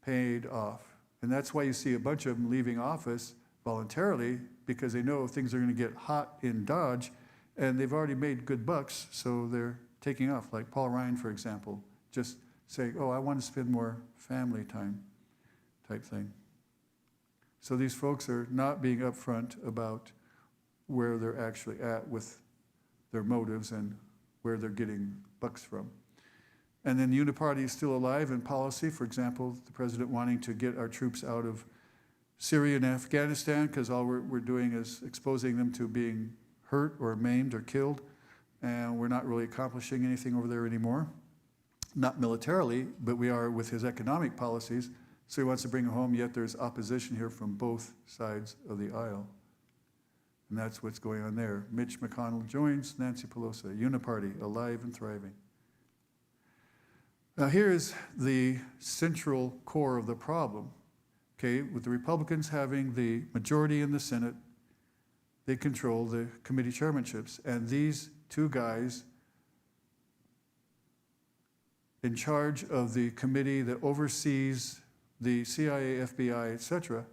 paid off. And that's why you see a bunch of them leaving office voluntarily, because they know things are going to get hot in Dodge, and they've already made good bucks, so they're taking off. Like Paul Ryan, for example, just saying, oh, I want to spend more family time type thing. So these folks are not being upfront about where they're actually at with their motives and where they're getting bucks from. And then the Uniparty is still alive in policy. For example, the president wanting to get our troops out of Syria and Afghanistan because all we're doing is exposing them to being hurt or maimed or killed, and we're not really accomplishing anything over there anymore. Not militarily, but we are with his economic policies. So he wants to bring them home, yet there's opposition here from both sides of the aisle. And that's what's going on there. Mitch McConnell joins Nancy Pelosi, Uniparty, alive and thriving. Now here's the central core of the problem. Okay, with the Republicans having the majority in the Senate, they control the committee chairmanships. And these two guys in charge of the committee that oversees the CIA, FBI, etc.,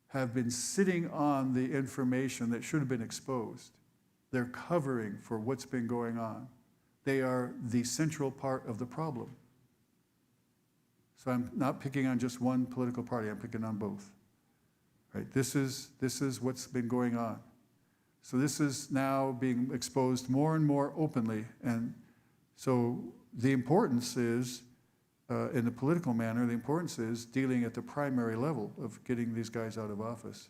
have been sitting on the information that should have been exposed. They're covering for what's been going on. They are the central part of the problem. So I'm not picking on just one political party, I'm picking on both. Right? This is what's been going on. So this is now being exposed more and more openly. And so the importance is, in a political manner, the importance is dealing at the primary level of getting these guys out of office.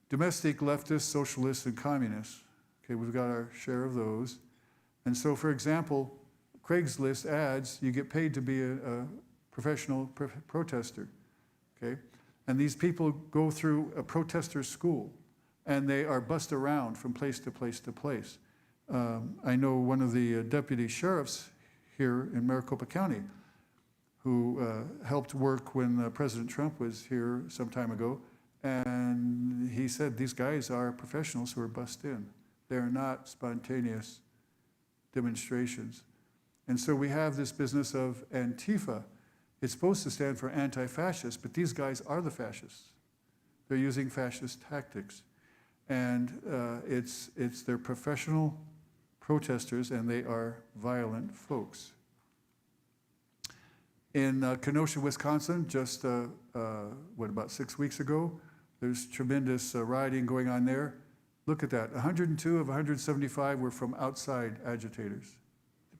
Domestic leftists, socialists, and communists. Okay, we've got our share of those. And so, for example, Craigslist ads, you get paid to be a professional protester. Okay? And these people go through a protester school, and they are bussed around from place to place to place. I know one of the deputy sheriffs here in Maricopa County who helped work when President Trump was here some time ago, and he said these guys are professionals who are bussed in. They're not spontaneous demonstrations. And so we have this business of Antifa. It's supposed to stand for anti-fascist, but these guys are the fascists. They're using fascist tactics. And they're professional protesters, and they are violent folks. In Kenosha, Wisconsin, just about 6 weeks ago, there's tremendous rioting going on there. Look at that. 102 of 175 were from outside agitators,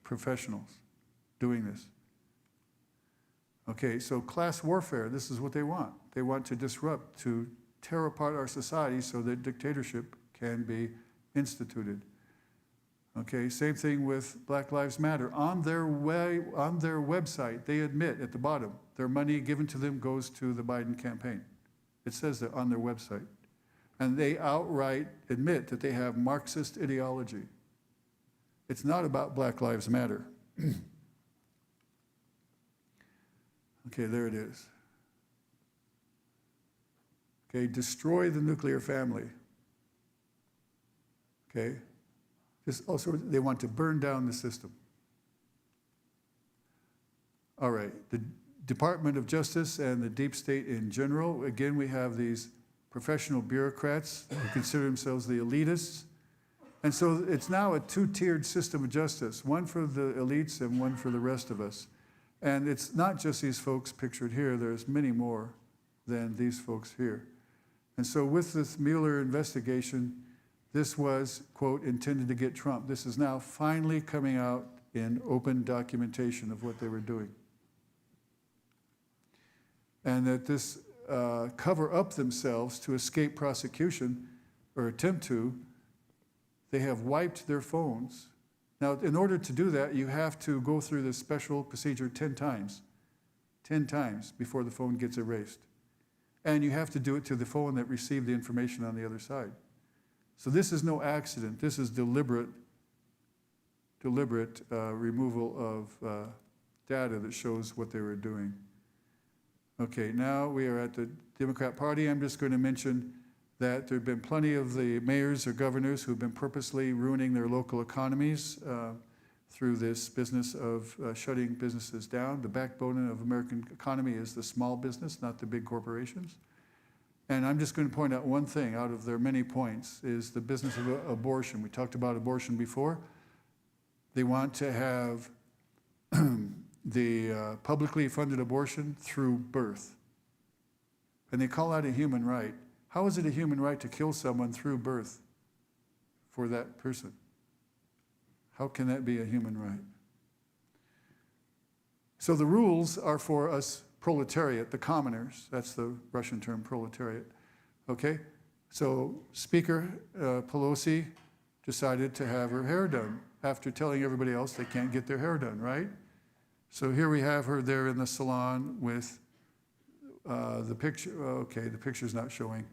professionals doing this. Okay, so class warfare, this is what they want. They want to disrupt, to tear apart our society so that dictatorship can be instituted. Okay, same thing with Black Lives Matter. On their website, they admit at the bottom, their money given to them goes to the Biden campaign. It says that on their website. And they outright admit that they have Marxist ideology. It's not about Black Lives Matter. Okay, there it is. Okay, destroy the nuclear family. Okay, they want to burn down the system. All right, the Department of Justice and the deep state in general, again, we have these professional bureaucrats who consider themselves the elitists. And so it's now a two-tiered system of justice, one for the elites and one for the rest of us. And it's not just these folks pictured here, there's many more than these folks here. And so with this Mueller investigation, this was, quote, intended to get Trump. This is now finally coming out in open documentation of what they were doing. And that this cover up themselves to escape prosecution, or attempt to, they have wiped their phones. Now, in order to do that, you have to go through this special procedure 10 times before the phone gets erased. And you have to do it to the phone that received the information on the other side. So this is no accident. This is deliberate removal of data that shows what they were doing. Okay, now we are at the Democrat Party. I'm just going to mention that there have been plenty of the mayors or governors who've been purposely ruining their local economies through this business of shutting businesses down. The backbone of American economy is the small business, not the big corporations. And I'm just going to point out one thing out of their many points is the business of abortion. We talked about abortion before. They want to have the publicly funded abortion through birth. And they call that a human right. How is it a human right to kill someone through birth for that person? How can that be a human right? So the rules are for us proletariat, the commoners. That's the Russian term, proletariat. Okay? So Speaker Pelosi decided to have her hair done after telling everybody else they can't get their hair done, right? So here we have her there in the salon with the picture. Okay, the picture's not showing.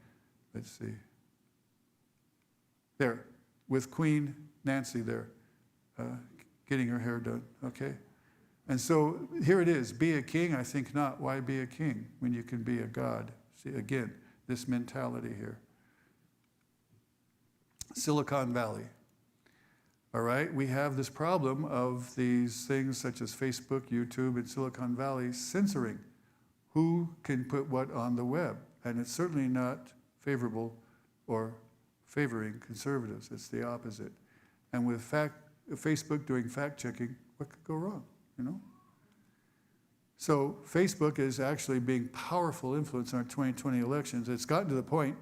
Let's see. There, with Queen Nancy there, getting her hair done, okay? And so here it is, be a king? I think not. Why be a king when you can be a god? See, again, this mentality here. Silicon Valley. All right, we have this problem of these things such as Facebook, YouTube, and Silicon Valley censoring who can put what on the web. And it's certainly not favorable or favoring conservatives. It's the opposite. And with Facebook doing fact-checking, what could go wrong, you know? So Facebook is actually being powerful influence in our 2020 elections. It's gotten to the point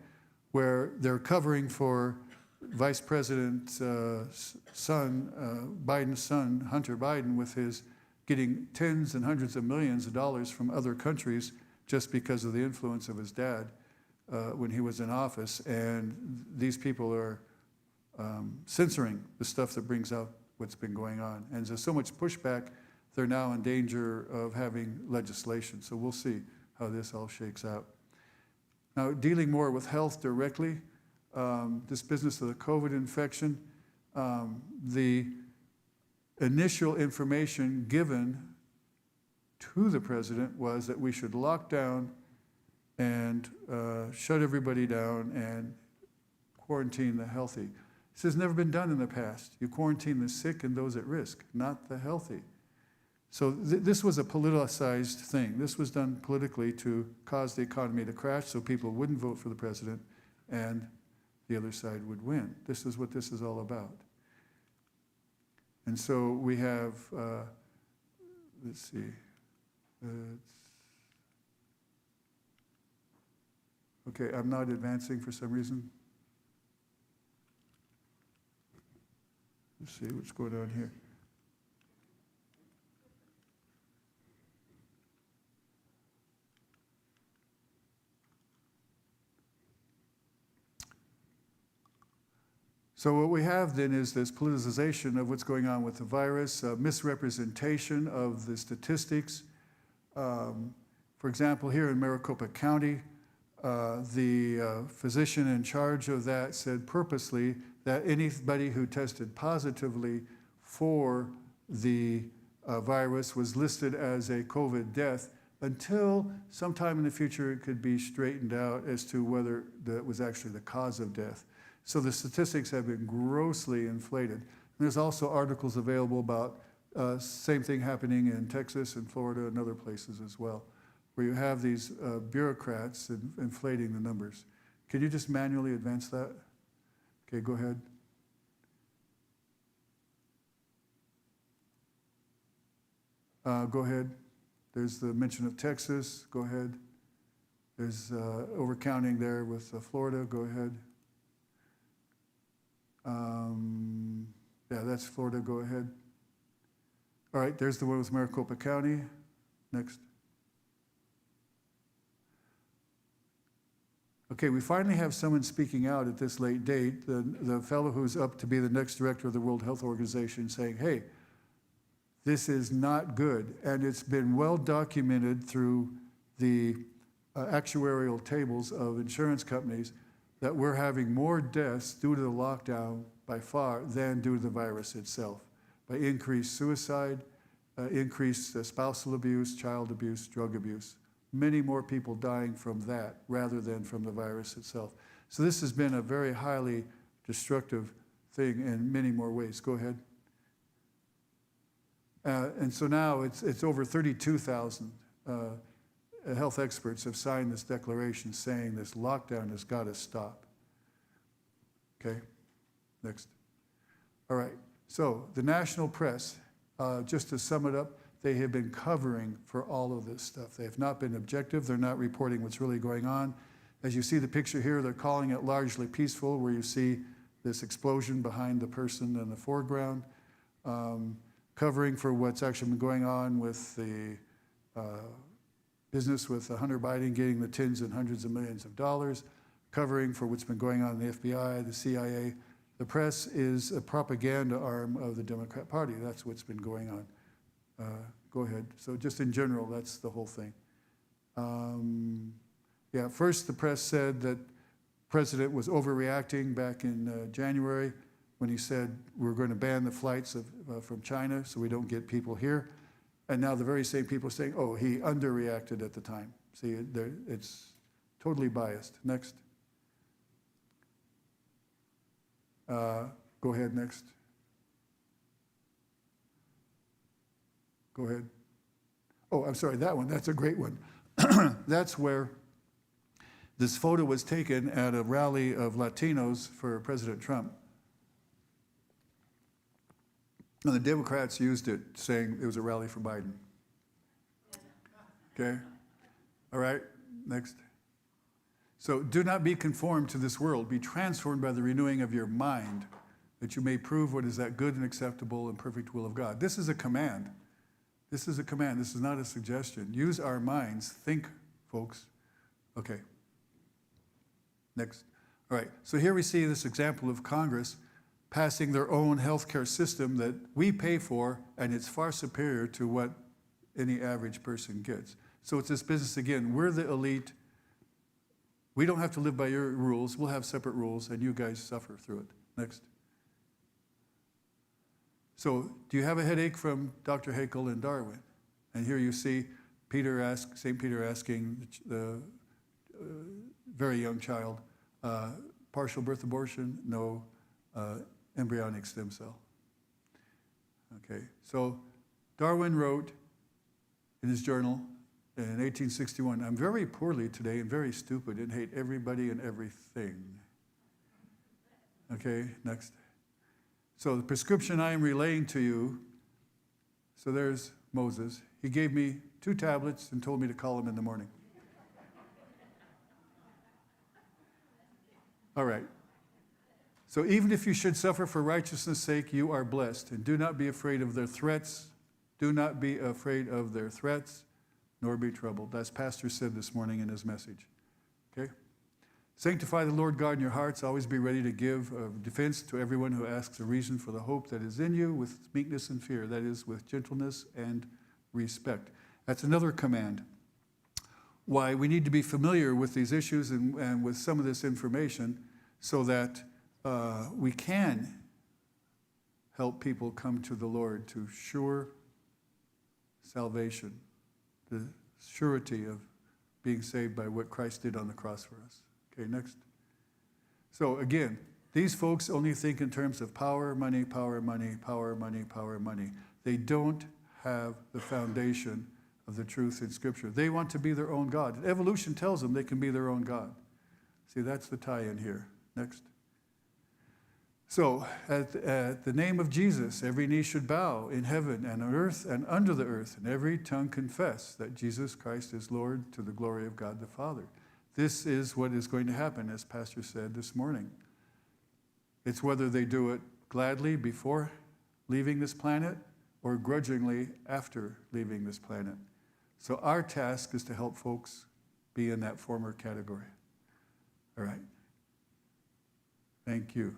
where they're covering for Vice President's son, Biden's son, Hunter Biden, with his getting tens and hundreds of millions of dollars from other countries just because of the influence of his dad when he was in office. And these people are censoring the stuff that brings out what's been going on. And there's so much pushback, they're now in danger of having legislation. So we'll see how this all shakes out. Now, dealing more with health directly, this business of the COVID infection, the initial information given to the president was that we should lock down and shut everybody down and quarantine the healthy. This has never been done in the past. You quarantine the sick and those at risk, not the healthy. So this was a politicized thing. This was done politically to cause the economy to crash so people wouldn't vote for the president and the other side would win. This is what this is all about. And so we have, let's see. Okay, I'm not advancing for some reason. Let's see what's going on here. So what we have then is this politicization of what's going on with the virus, misrepresentation of the statistics. For example, here in Maricopa County, the physician in charge of that said purposely that anybody who tested positively for the virus was listed as a COVID death until sometime in the future it could be straightened out as to whether that was actually the cause of death. So the statistics have been grossly inflated. And there's also articles available about same thing happening in Texas and Florida and other places as well, where you have these bureaucrats inflating the numbers. Can you just manually advance that? Okay, go ahead. Go ahead. There's the mention of Texas. Go ahead. There's overcounting there with Florida. Go ahead. Yeah, that's Florida. Go ahead. All right, there's the one with Maricopa County. Next. Okay, we finally have someone speaking out at this late date, the fellow who's up to be the next director of the World Health Organization, saying, hey, this is not good. And it's been well documented through the actuarial tables of insurance companies that we're having more deaths due to the lockdown by far than due to the virus itself, by increased suicide, increased spousal abuse, child abuse, drug abuse. Many more people dying from that rather than from the virus itself. So this has been a very highly destructive thing in many more ways. Go ahead. And so now it's over 32,000 health experts have signed this declaration saying this lockdown has got to stop. Okay, next. All right, so the national press, just to sum it up, they have been covering for all of this stuff. They have not been objective. They're not reporting what's really going on. As you see the picture here, they're calling it largely peaceful, where you see this explosion behind the person in the foreground, covering for what's actually been going on with the business with Hunter Biden getting the tens and hundreds of millions of dollars, covering for what's been going on in the FBI, the CIA. The press is a propaganda arm of the Democrat Party. That's what's been going on. Go ahead. So just in general, that's the whole thing. Yeah, first the press said that the president was overreacting back in January when he said we're going to ban the flights from China so we don't get people here. And now the very same people are saying, oh, he underreacted at the time. See, it's totally biased. Next. Go ahead, next. Go ahead. Oh, I'm sorry, that one, that's a great one. That's where this photo was taken at a rally of Latinos for President Trump. And the Democrats used it, saying it was a rally for Biden. Okay? All right, next. So do not be conformed to this world. Be transformed by the renewing of your mind, that you may prove what is that good and acceptable and perfect will of God. This is a command. This is a command. This is not a suggestion. Use our minds. Think, folks. Okay. Next. All right. So here we see this example of Congress passing their own healthcare system that we pay for, and it's far superior to what any average person gets. So it's this business again. We're the elite. We don't have to live by your rules. We'll have separate rules, and you guys suffer through it. Next. So, do you have a headache from Dr. Häckel and Darwin? And here you see St. Peter asking the very young child, partial birth abortion, no, embryonic stem cell. Okay, so Darwin wrote in his journal in 1861, I'm very poorly today and very stupid and hate everybody and everything. Okay, next. So the prescription I am relaying to you, so there's Moses. He gave me 2 tablets and told me to call him in the morning. All right. So even if you should suffer for righteousness' sake, you are blessed. And do not be afraid of their threats. Do not be afraid of their threats, nor be troubled. That's Pastor said this morning in his message. Okay? Sanctify the Lord God in your hearts. Always be ready to give defense to everyone who asks a reason for the hope that is in you with meekness and fear. That is, with gentleness and respect. That's another command. Why we need to be familiar with these issues and with some of this information so that we can help people come to the Lord to sure salvation, the surety of being saved by what Christ did on the cross for us. Okay, next. So again, these folks only think in terms of power, money, power, money, power, money, power, money. They don't have the foundation of the truth in Scripture. They want to be their own God. Evolution tells them they can be their own God. See, that's the tie-in here. Next. So, at the name of Jesus, every knee should bow in heaven and on earth and under the earth, and every tongue confess that Jesus Christ is Lord to the glory of God the Father. This is what is going to happen, as Pastor said this morning. It's whether they do it gladly before leaving this planet or grudgingly after leaving this planet. So our task is to help folks be in that former category. All right. Thank you.